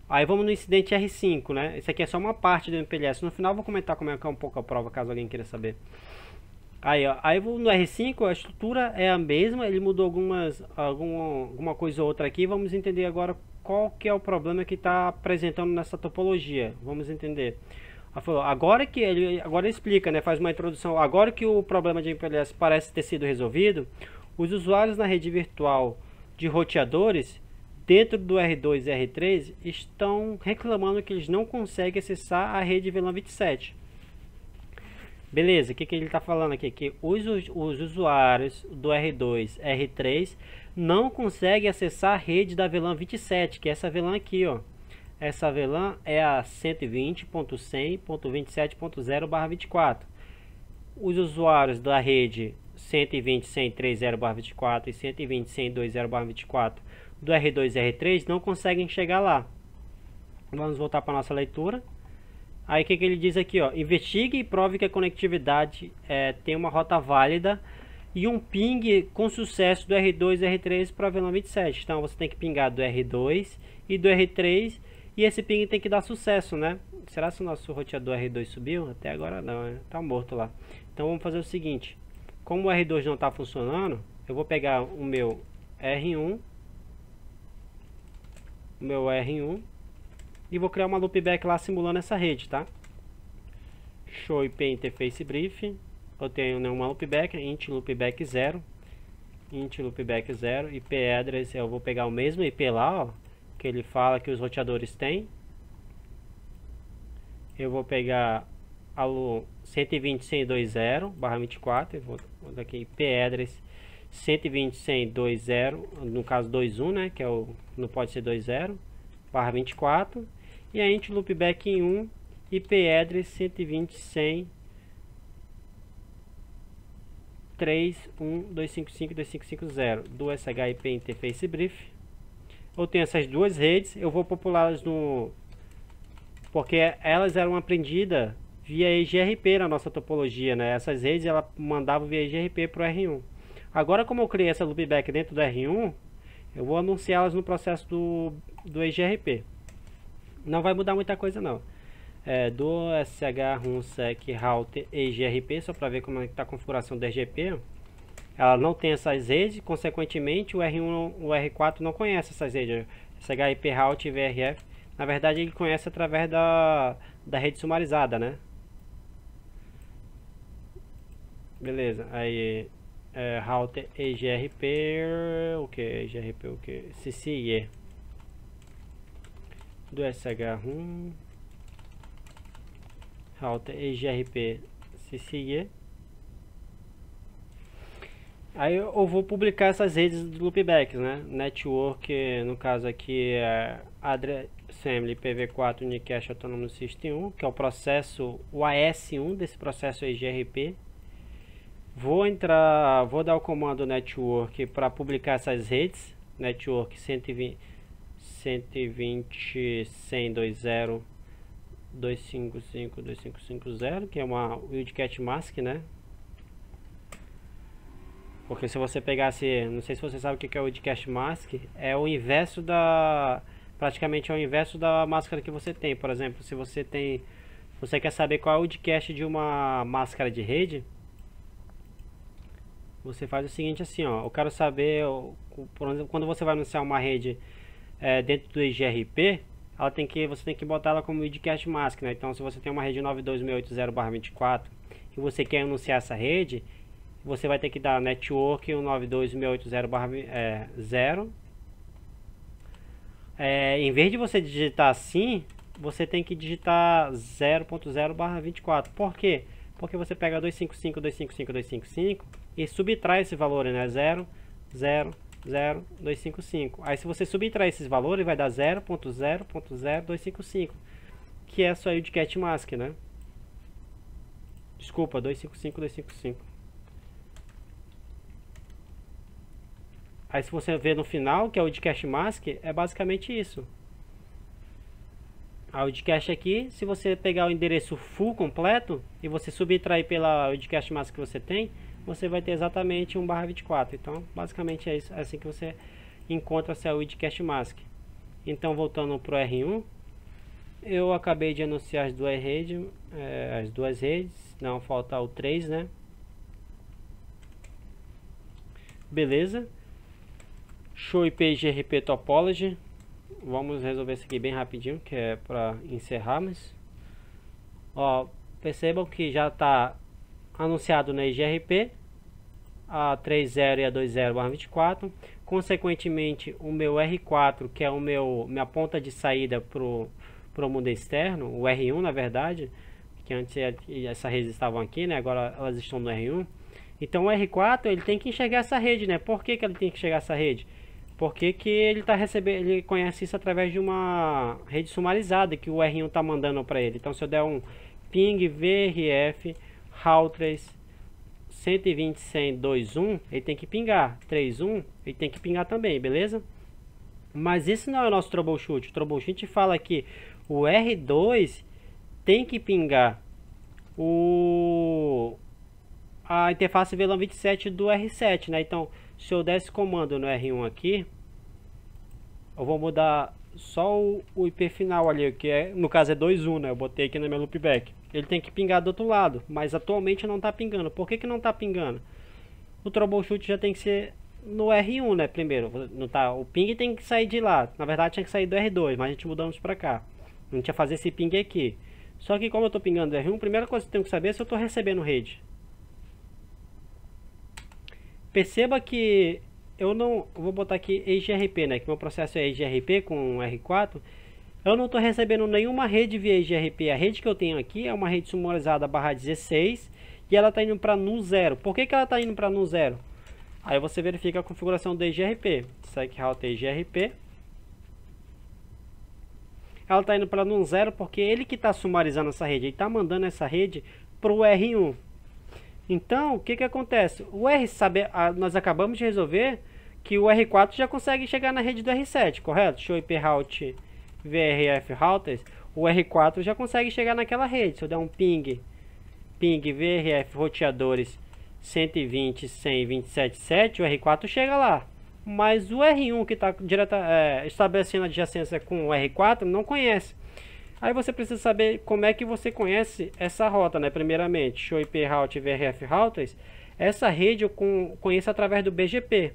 Speaker 1: Aí vamos no incidente R5, né? Isso aqui é só uma parte do MPLS. No final eu vou comentar como é que é um pouco a prova, caso alguém queira saber. Aí vou no R5, a estrutura é a mesma, ele mudou alguma coisa ou outra aqui. Vamos entender agora qual que é o problema que está apresentando nessa topologia. Vamos entender. Agora ele explica, né? Faz uma introdução. Agora que o problema de MPLS parece ter sido resolvido, os usuários na rede virtual de roteadores dentro do R2 e R3 estão reclamando que eles não conseguem acessar a rede VLAN 27. Beleza, o que ele está falando aqui? Que os usuários do R2 e R3 não conseguem acessar a rede da VLAN 27, que é essa VLAN aqui, ó. Essa VLAN é a 120.100.27.0/24. Os usuários da rede 120.100.30/24 e 120.100.20/24 do R2 e R3 não conseguem chegar lá. Vamos voltar para nossa leitura. Aí o que ele diz aqui, ó? Investigue e prove que a conectividade tem uma rota válida e um ping com sucesso do R2 e R3 para a VLAN 27. Então você tem que pingar do R2 e do R3 e esse ping tem que dar sucesso, né? Será que o nosso roteador R2 subiu? Até agora não, né? Tá morto lá. Então vamos fazer o seguinte. Como o R2 não está funcionando, eu vou pegar o meu R1 e vou criar uma loopback lá simulando essa rede, tá? Show IP interface brief. Eu tenho nenhuma loopback, int loopback 0, IP address, eu vou pegar o mesmo IP lá, ó, que ele fala que os roteadores têm. Eu vou pegar a 120.100.20/24, eu vou dar aqui IP address 120.100.20, no caso 21, né, que é não pode ser 20/24, e a int loopback em 1, IP address 120.100.3.1.255.255.0 do SHIP interface brief. Eu tenho essas duas redes, eu vou populá-las porque elas eram aprendidas via EGRP na nossa topologia, né? Essas redes ela mandava via EGRP para o R1. Agora, como eu criei essa loopback dentro do R1, eu vou anunciá-las no processo do EGRP. Não vai mudar muita coisa não. Do SH RunSec Router EGRP, só para ver como é que está a configuração do EGRP. ela não tem essas redes, consequentemente o R1, o R4 não conhece essas redes. Essa HIP Route VRF, na verdade ele conhece através da rede sumarizada, né? Beleza, aí router EGRP, o que? EGRP o que? CCIE do SH1, router EGRP CCIE. Aí eu vou publicar essas redes de loopbacks, né? Network, no caso aqui é Assembly PV4 Unicast Autonomous System 1, que é o processo, o AS1 desse processo EGRP. Vou dar o comando network para publicar essas redes, network 120 100.120.100.2.0 255.2.550, que é uma wildcat mask, né? Porque se você pegasse, não sei se você sabe o que é o wildcat mask, é o inverso praticamente é o inverso da máscara que você tem. Por exemplo, se você quer saber qual é o wildcat de uma máscara de rede, você faz o seguinte assim, ó, eu quero saber, por exemplo, quando você vai anunciar uma rede dentro do EGRP, você tem que botar ela como wildcat mask, né? Então, se você tem uma rede 92680/24 e você quer anunciar essa rede, você vai ter que dar network 192.168.0/0. Em vez de você digitar assim, você tem que digitar 0.0/24. Por quê? Porque você pega 255.255.255 e subtrai esse valor, né? 0, 0, 0, 255. Aí se você subtrair esses valores, vai dar 0.0.0255, que é a sua wildcat mask, né? Desculpa, 255.255. Aí se você ver no final, que é o wildcat mask, é basicamente isso. A wildcat aqui, se você pegar o endereço full completo e você subtrair pela wildcat mask que você tem, você vai ter exatamente 1/24. Então, basicamente é isso, é assim que você encontra essa wildcat mask. Então, voltando para o R1, eu acabei de anunciar as duas redes, não, falta o 3, né? Beleza. Show IP GRP Topology. Vamos resolver isso aqui bem rapidinho, que é para encerrarmos. Ó, percebam que já está anunciado na EGRP a 30 e a 20/24. Consequentemente, o meu R4, que é minha ponta de saída para o mundo externo, o R1 na verdade, que antes essas redes estavam aqui, né? Agora elas estão no R1. Então o R4 ele tem que enxergar essa rede, né? Por que ele tem que enxergar essa rede? Porque que ele ele conhece isso através de uma rede sumarizada que o R1 está mandando para ele. Então se eu der um ping VRF routers 120.100.2.1, ele tem que pingar. 3.1, ele tem que pingar também, beleza? Mas isso não é o nosso troubleshoot. O troubleshoot fala que o R2 tem que pingar a interface VLAN 27 do R7, né? Então, se eu der esse comando no R1 aqui, eu vou mudar só o IP final ali, que no caso é 2.1, né? Eu botei aqui na minha loopback. Ele tem que pingar do outro lado, mas atualmente não está pingando. Por que não está pingando? O troubleshoot já tem que ser no R1, né? Primeiro, não tá, o ping tem que sair de lá. Na verdade tinha que sair do R2, mas a gente mudamos para cá. A gente ia fazer esse ping aqui. Só que como eu estou pingando do R1, a primeira coisa que eu tenho que saber é se eu estou recebendo rede. Perceba que eu vou botar aqui EGRP, né? Que meu processo é EGRP com R4. Eu não estou recebendo nenhuma rede via EGRP. A rede que eu tenho aqui é uma rede sumarizada /16 e ela está indo para NUM 0. Por que ela está indo para NUM 0? Aí você verifica a configuração do EGRP. Segue router EGRP. Ela está indo para NUM 0 porque ele que está sumarizando essa rede. Ele está mandando essa rede para o R1. Então, o que acontece? Nós acabamos de resolver que o R4 já consegue chegar na rede do R7, correto? Show IP Route VRF Routers, o R4 já consegue chegar naquela rede. Se eu der um ping VRF roteadores 120.100.27.7, o R4 chega lá. Mas o R1 que está estabelecendo a adjacência com o R4 não conhece. Aí você precisa saber como é que você conhece essa rota, né? Primeiramente, Show IP Route VRF Routers Essa rede eu conheço através do BGP.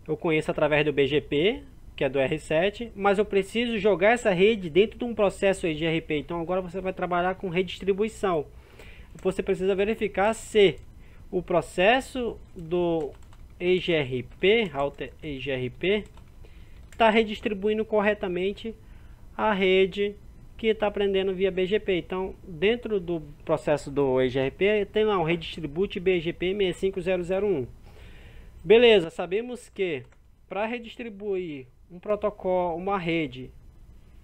Speaker 1: Eu conheço através do BGP, que é do R7, mas eu preciso jogar essa rede dentro de um processo EGRP. Então agora você vai trabalhar com redistribuição. Você precisa verificar se o processo do EGRP, router EGRP, está redistribuindo corretamente a rede que está aprendendo via BGP. Então, dentro do processo do EGRP, tem lá um redistribute BGP 65001. Beleza, sabemos que para redistribuir um protocolo, uma rede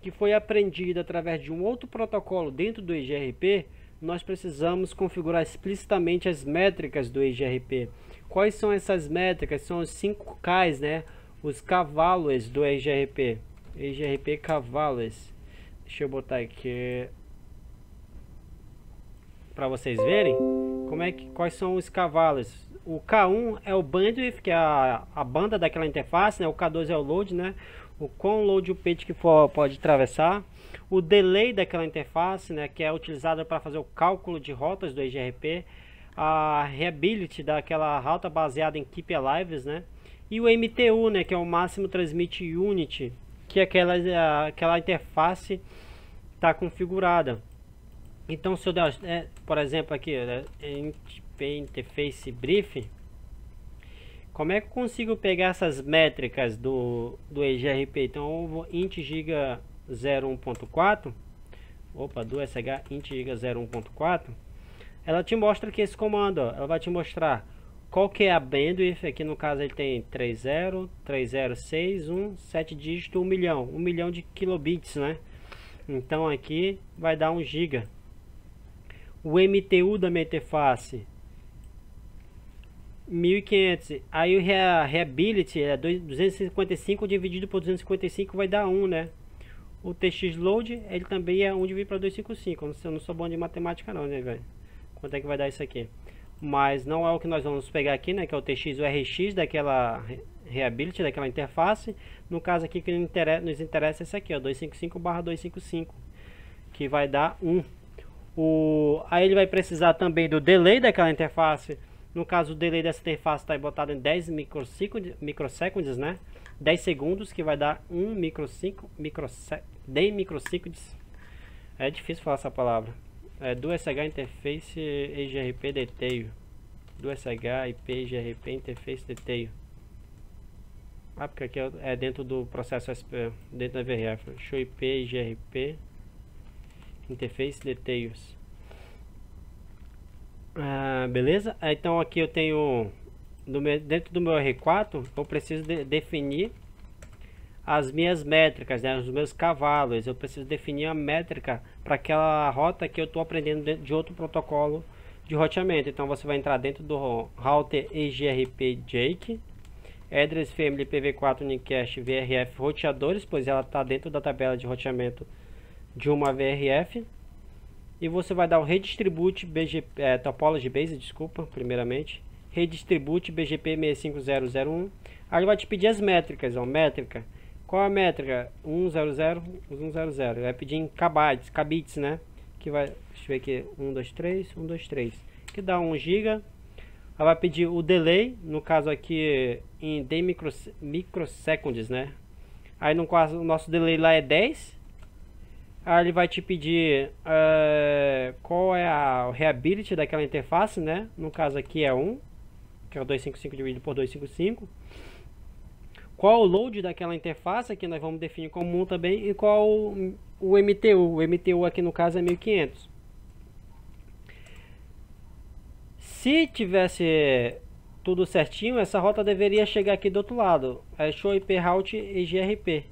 Speaker 1: que foi aprendida através de um outro protocolo dentro do EGRP, nós precisamos configurar explicitamente as métricas do EGRP. Quais são essas métricas? São os 5 Ks, né? Os cavalos do EGRP. EGRP cavalos. Deixa eu botar aqui para vocês verem quais são os cavalos. O K1 é o bandwidth, que é a banda daquela interface, né? O K2 é o load, né? O quão load o page que for pode atravessar. O delay daquela interface, né? Que é utilizado para fazer o cálculo de rotas do EGRP. A reability daquela rota baseada em keep alives, né? E o MTU, né? Que é o máximo transmit unit, que é aquela interface está configurada. Então, se eu der, por exemplo, aqui, interface brief, como é que eu consigo pegar essas métricas do EGRP? Então, eu vou int giga 01.4, opa, do SH int giga 01.4, ela te mostra aqui esse comando, ó, ela vai te mostrar qual que é a bandwidth. Aqui no caso ele tem 30, 3061, 7 dígitos, 1 milhão, 1 milhão de kilobits, né? Então aqui vai dar 1 giga. O MTU da minha interface 1500. Aí o reability é 255 dividido por 255 vai dar 1, né? O TX load ele também é 1 dividido para 255. Eu não sou bom de matemática não, né, velho? Quanto é que vai dar isso aqui? Mas não é o que nós vamos pegar aqui, né? Que é o TX, o RX daquela reability, daquela interface. No caso aqui que nos interessa é esse aqui, ó, 255/255, que vai dar 1. Aí ele vai precisar também do delay daquela interface. No caso, o delay dessa interface está botado em 10 microseconds, né? 10 segundos, que vai dar 1 10 microseconds. É difícil falar essa palavra. Do SH Interface EGRP Detail. Do SH IP EGRP Interface Detail. Ah, porque aqui é dentro do processo SP, dentro da VRF. Show IP EGRP Interface Details. Beleza? Então aqui eu tenho dentro do meu R4 eu preciso definir as minhas métricas, né? Os meus cavalos. Eu preciso definir a métrica para aquela rota que eu estou aprendendo dentro de outro protocolo de roteamento. Então você vai entrar dentro do router EGRP Jake, address family PV4 unicast VRF roteadores, pois ela está dentro da tabela de roteamento de uma VRF. E você vai dar o redistribute BGP, topology base, desculpa, primeiramente. Redistribute BGP 65001. Aí ele vai te pedir as métricas, ó, métrica. Qual é a métrica? 100, vai pedir em kbits, né? Que vai, deixa eu ver aqui, 123, que dá 1 GB. Aí vai pedir o delay, no caso aqui em 10 microseconds, né? Aí no caso o nosso delay lá é 10. Aí ele vai te pedir qual é a reability daquela interface, né? No caso aqui é 1, que é o 255 dividido por 255. Qual o load daquela interface, aqui nós vamos definir como 1 também. E qual o MTU. O MTU aqui no caso é 1500. Se tivesse tudo certinho, essa rota deveria chegar aqui do outro lado. É show IP route EGRP.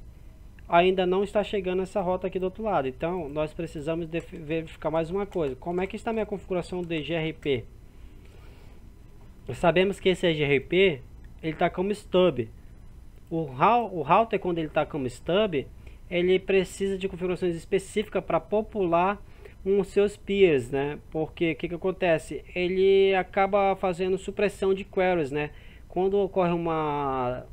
Speaker 1: Ainda não está chegando essa rota aqui do outro lado. Então nós precisamos verificar mais uma coisa. Como é que está a minha configuração do EGRP? Sabemos que esse EGRP ele está como stub. O router, quando ele está como stub, ele precisa de configurações específicas para popular os seus peers, né? Porque o que acontece? Ele acaba fazendo supressão de queries, né? Quando ocorre uma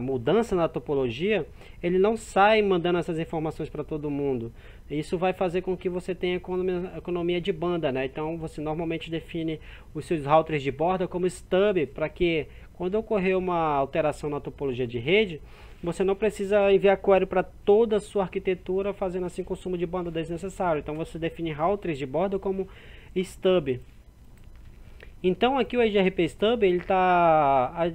Speaker 1: mudança na topologia, ele não sai mandando essas informações para todo mundo. Isso vai fazer com que você tenha economia de banda, né? Então você normalmente define os seus routers de borda como stub, para que quando ocorrer uma alteração na topologia de rede, você não precisa enviar query para toda a sua arquitetura, fazendo assim consumo de banda desnecessário. Então você define routers de borda como stub. Então aqui o EGRP Stub ele está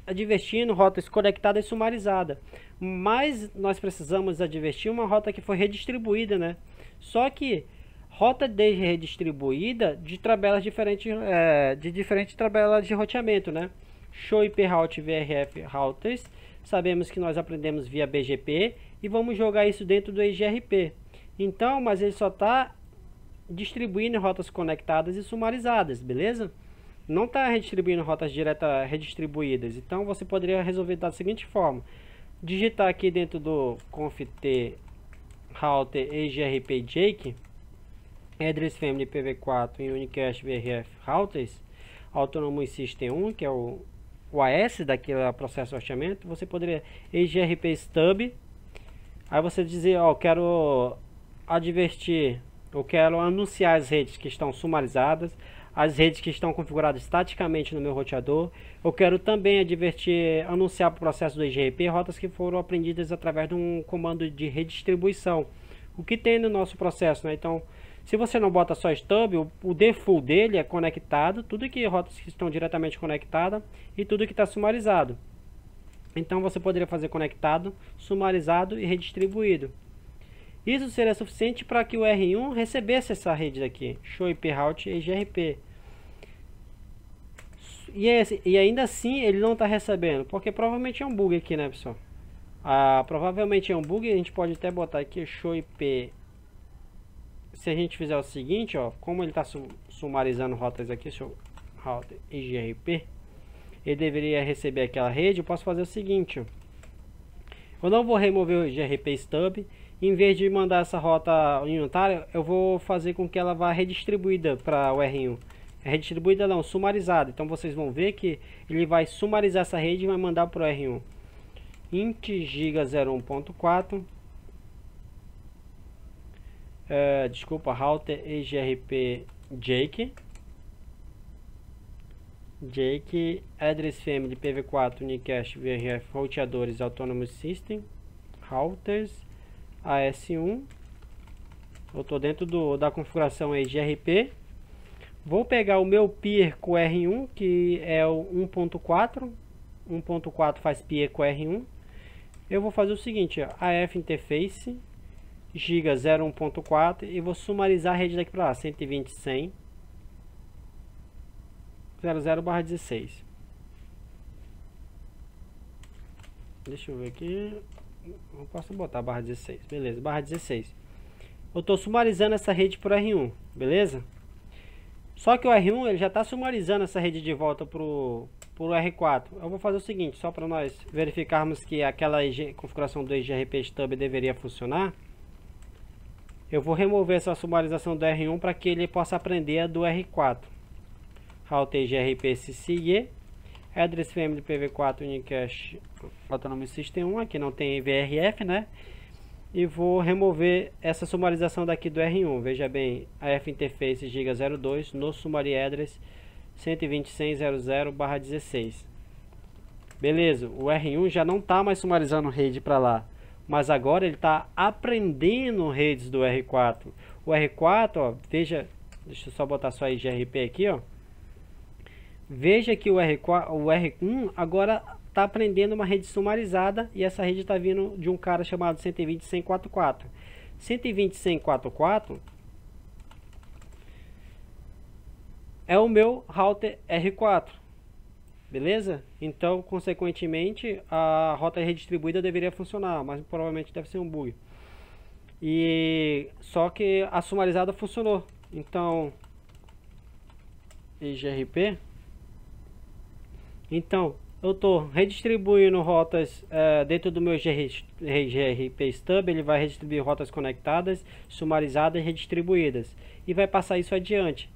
Speaker 1: advertindo rotas conectadas e sumarizadas, mas nós precisamos advertir uma rota que foi redistribuída, né? Só que rota redistribuída de tabelas diferentes, de diferentes tabelas de roteamento, né? Show IP Route VRF Routers, sabemos que nós aprendemos via BGP e vamos jogar isso dentro do EGRP. Então, mas ele só está distribuindo rotas conectadas e sumarizadas, beleza? Não está redistribuindo rotas diretas redistribuídas. Então você poderia resolver da seguinte forma: digitar aqui dentro do conft router EGRP Jake address family PV4 em unicast VRF routers Autonomous System 1, que é o AS daquele processo de roteamento. Você poderia EGRP Stub, aí você dizer, ó, quero advertir, eu quero anunciar as redes que estão sumarizadas, as redes que estão configuradas estaticamente no meu roteador. Eu quero também advertir, anunciar para o processo do EGRP rotas que foram aprendidas através de um comando de redistribuição. O que tem no nosso processo, né? Então, se você não bota só stub, o default dele é conectado, tudo que rotas que estão diretamente conectadas e tudo que está sumarizado. Então você poderia fazer conectado, sumarizado e redistribuído. Isso seria suficiente para que o R1 recebesse essa rede aqui, Show IP Route EGRP. E ainda assim ele não está recebendo, porque provavelmente é um bug aqui, né, pessoal? Provavelmente é um bug, a gente pode até botar aqui Show IP. Se a gente fizer o seguinte, ó, como ele está sumarizando rotas aqui, Show Route EGRP, ele deveria receber aquela rede. Eu posso fazer o seguinte, ó. Eu não vou remover o EGRP Stub. Em vez de mandar essa rota unitária, eu vou fazer com que ela vá redistribuída para o R1. Redistribuída não, sumarizada. Então vocês vão ver que ele vai sumarizar essa rede e vai mandar para o R1. int giga 01.4 desculpa, router EGRP Jake address family PV4 unicast VRF roteadores Autonomous System routers AS1. Eu estou dentro da configuração EGRP. Vou pegar o meu peer com R1, que é o 1.4. 1.4 faz peer com R1. Eu vou fazer o seguinte, ó, AF interface giga 01.4 e vou sumarizar a rede daqui para lá, 120.100.00/16. Deixa eu ver aqui. Eu posso botar barra 16, beleza, barra 16. Eu estou sumarizando essa rede por R1, beleza? Só que o R1 ele já está sumarizando essa rede de volta pro R4. Eu vou fazer o seguinte, só para nós verificarmos que aquela configuração do EGRP Stub deveria funcionar. Eu vou remover essa sumarização do R1 para que ele possa aprender a do R4. Router EGRP CCIE address family PV4 unicast Autonomous System 1, aqui não tem VRF, né? E vou remover essa sumarização daqui do R1. Veja bem, AF interface giga 02 no summary address 120.100.00/16. Beleza, o R1 já não está mais sumarizando rede para lá, mas agora ele está aprendendo redes do R4. O R4, ó, veja, deixa eu só botar só EGRP aqui, ó. Veja que o R1 agora está aprendendo uma rede sumarizada e essa rede está vindo de um cara chamado 120.100.44. 120.100.44 é o meu router R4, beleza? Então, consequentemente, a rota redistribuída deveria funcionar, mas provavelmente deve ser um bug. E só que a sumarizada funcionou. Então, EGRP. Então, eu estou redistribuindo rotas dentro do meu EGRP Stub. Ele vai redistribuir rotas conectadas, sumarizadas e redistribuídas. E vai passar isso adiante.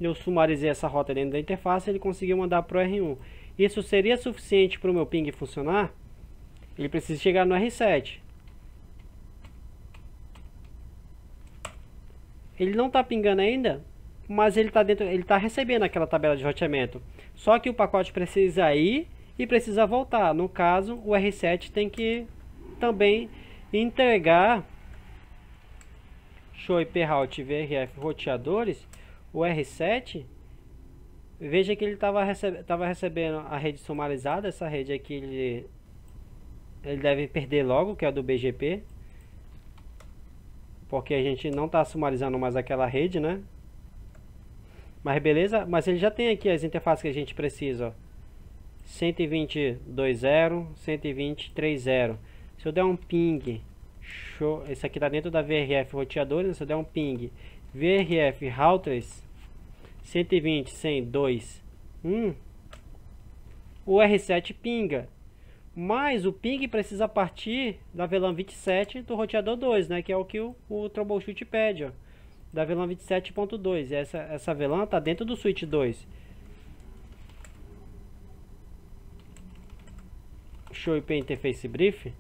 Speaker 1: Eu sumarizei essa rota dentro da interface, ele conseguiu mandar para o R1. Isso seria suficiente para o meu ping funcionar? Ele precisa chegar no R7. ele não está pingando ainda, mas ele está dentro, ele está recebendo aquela tabela de roteamento. Só que o pacote precisa ir e precisa voltar. No caso, o R7 tem que também entregar show IP route VRF roteadores. O R7, veja que ele estava recebendo a rede sumarizada. Essa rede aqui ele deve perder logo, que é a do BGP, porque a gente não está sumarizando mais aquela rede, né? Mas beleza, mas ele já tem aqui as interfaces que a gente precisa, ó. 120.2.0, 120.3.0. Se eu der um ping, show, esse aqui tá dentro da VRF roteadores, né? Se eu der um ping VRF routers 120.100.2.1, o R7 pinga. Mas o ping precisa partir da VLAN 27 do roteador 2, né? Que é o que o troubleshoot pede, ó, da VLAN 27.2. Essa VLAN tá dentro do switch 2. Show IP interface brief.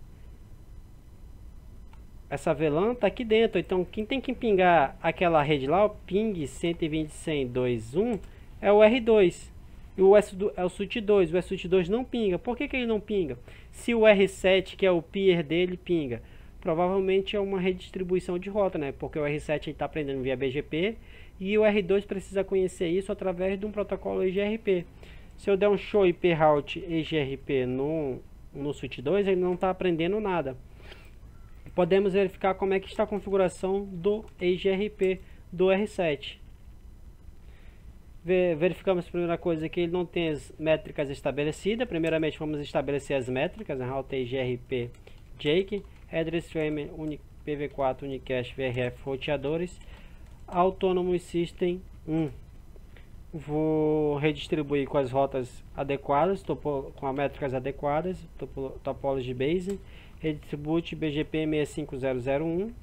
Speaker 1: Essa VLAN tá aqui dentro. Então quem tem que pingar aquela rede lá, o ping 120.100.2.1, é o R2. E o é o switch 2. O switch 2 não pinga. Por que ele não pinga? Se o R7, que é o peer dele, pinga, provavelmente é uma redistribuição de rota, né? Porque o R7 está aprendendo via BGP e o R2 precisa conhecer isso através de um protocolo EGRP. Se eu der um show IP route EGRP no switch 2, ele não está aprendendo nada. Podemos verificar como é que está a configuração do EGRP do R7. Verificamos a primeira coisa que ele não tem as métricas estabelecidas. Primeiramente vamos estabelecer as métricas, né? Route EGRP Jake, Address Frame PV4 Unicast VRF roteadores, Autonomous System 1. Vou redistribuir com as rotas adequadas, com as métricas adequadas, Topology Base, Redistribute BGP 65001.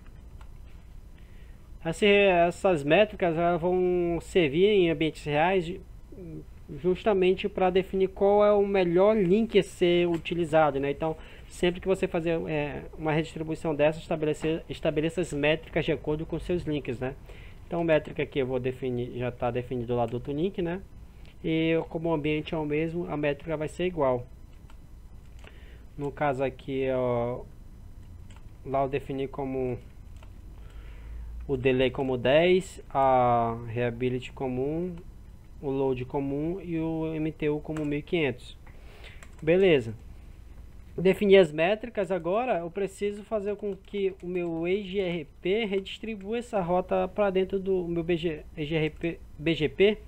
Speaker 1: Essas métricas elas vão servir em ambientes reais justamente para definir qual é o melhor link a ser utilizado, né? Então, sempre que você fazer uma redistribuição dessa, estabeleça as métricas de acordo com seus links, né? Então, métrica aqui eu vou definir, já está definido lá do outro link, né? E como o ambiente é o mesmo, a métrica vai ser igual. No caso aqui, ó, lá eu defini como o delay como 10, a reliability como 1, o load como 1 e o MTU como 1500. Beleza. Defini as métricas. Agora eu preciso fazer com que o meu EGRP redistribua essa rota para dentro do meu BGP.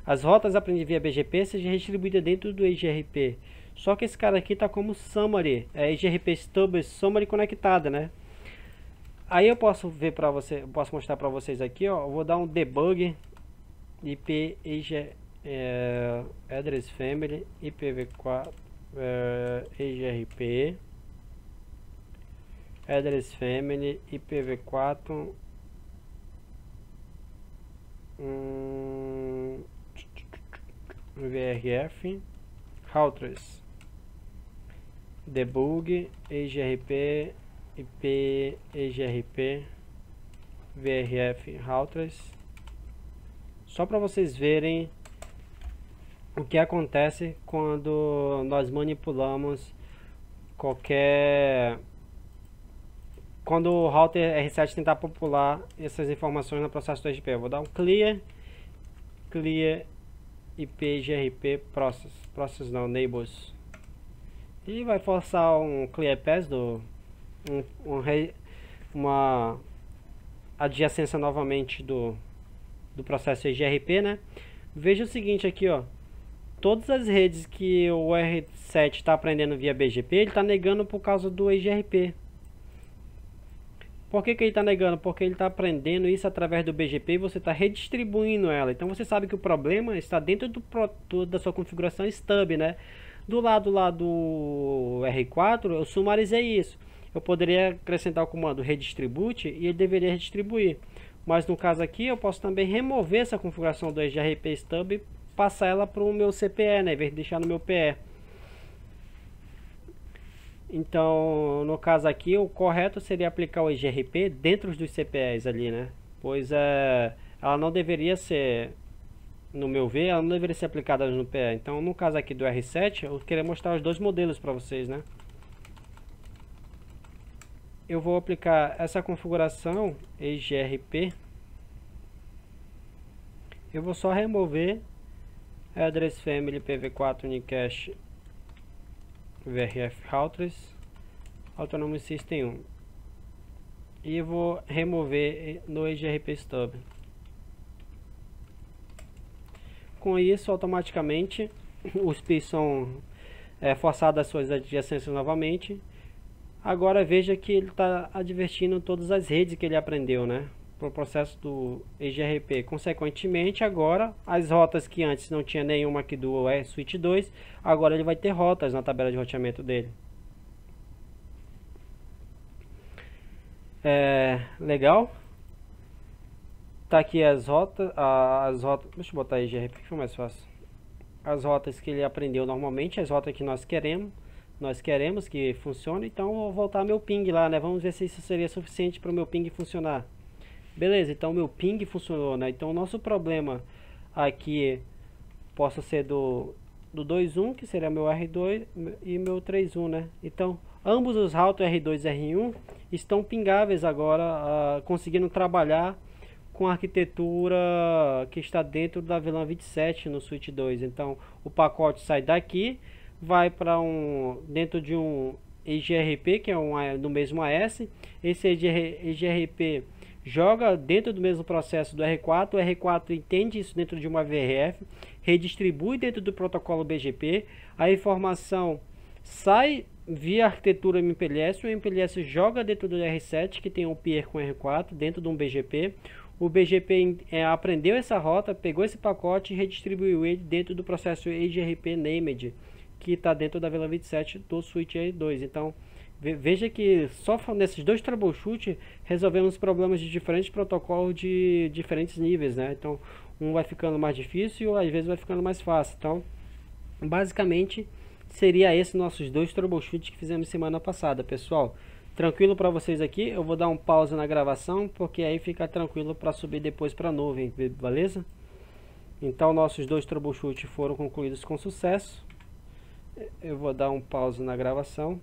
Speaker 1: As rotas aprendidas via BGP sejam redistribuídas dentro do EGRP. Só que esse cara aqui está como summary, é EGRP stub summary conectada, né? Aí eu posso ver para você, posso mostrar para vocês aqui, ó. Eu vou dar um debug IP address family IPv4 EGRP address family IPv4 VRF routers debug EGRP IP EGRP VRF routers, só para vocês verem o que acontece quando nós manipulamos quando o router R7 tentar popular essas informações no processo do RGP. Eu vou dar um clear IP EGRP process não, neighbors, e vai forçar um clear pass uma adjacência novamente do processo EGRP, né? Veja o seguinte aqui, ó. Todas as redes que o R7 está aprendendo via BGP, ele está negando por causa do EGRP. Por que ele está negando? Porque ele está aprendendo isso através do BGP e você está redistribuindo ela. Então você sabe que o problema está dentro da sua configuração stub, né? Do lado lá do R4 eu sumarizei isso. Eu poderia acrescentar o comando redistribute e ele deveria redistribuir. Mas no caso aqui eu posso também remover essa configuração do EGRP stub e passar ela para o meu CPE, né, em vez de deixar no meu PE. Então, no caso aqui, o correto seria aplicar o EGRP dentro dos CPEs ali, né? pois ela não deveria ser, no meu ver, ela não deveria ser aplicada no PE. Então, no caso aqui do R7, eu queria mostrar os dois modelos para vocês, né? Eu vou aplicar essa configuração EGRP. Eu vou só remover Address Family PV4 Unicast VRF Routers Autonomous System 1 e eu vou remover no EGRP Stub. Com isso, automaticamente os PIs são forçados às suas adjacências novamente. Agora veja que ele está advertindo todas as redes que ele aprendeu, né? Para o processo do EGRP. Consequentemente, agora as rotas que antes não tinha nenhuma aqui do Switch 2, agora ele vai ter rotas na tabela de roteamento dele. Legal. Tá aqui as rotas, deixa eu botar EGRP que foi mais fácil. As rotas que ele aprendeu normalmente, as rotas que nós queremos que funcione. Então eu vou voltar meu ping lá, né? Vamos ver se isso seria suficiente para o meu ping funcionar. Beleza, então meu ping funcionou, né? Então o nosso problema aqui possa ser do 2.1, que seria meu R2 e meu 3.1, né? Então ambos os routers R2 e R1 estão pingáveis agora, conseguindo trabalhar com a arquitetura que está dentro da VLAN 27 no Switch 2. Então o pacote sai daqui, vai para dentro de um EGRP, que é do mesmo AS. Esse EGRP joga dentro do mesmo processo do R4. O R4 entende isso dentro de uma VRF, redistribui dentro do protocolo BGP. A informação sai via arquitetura MPLS. O MPLS joga dentro do R7, que tem um peer com R4 dentro de um BGP. O BGP aprendeu essa rota, pegou esse pacote e redistribuiu ele dentro do processo EGRP Named, que está dentro da VLAN 27 do Switch R2. Então veja que só nesses dois troubleshoot resolvemos problemas de diferentes protocolos de diferentes níveis, né? Então um vai ficando mais difícil, às vezes vai ficando mais fácil. Então basicamente seria esses nossos dois troubleshoots que fizemos semana passada, pessoal. Tranquilo para vocês aqui? Eu vou dar um pause na gravação, porque aí fica tranquilo para subir depois para a nuvem, beleza? Então nossos dois troubleshoots foram concluídos com sucesso. Eu vou dar um pause na gravação.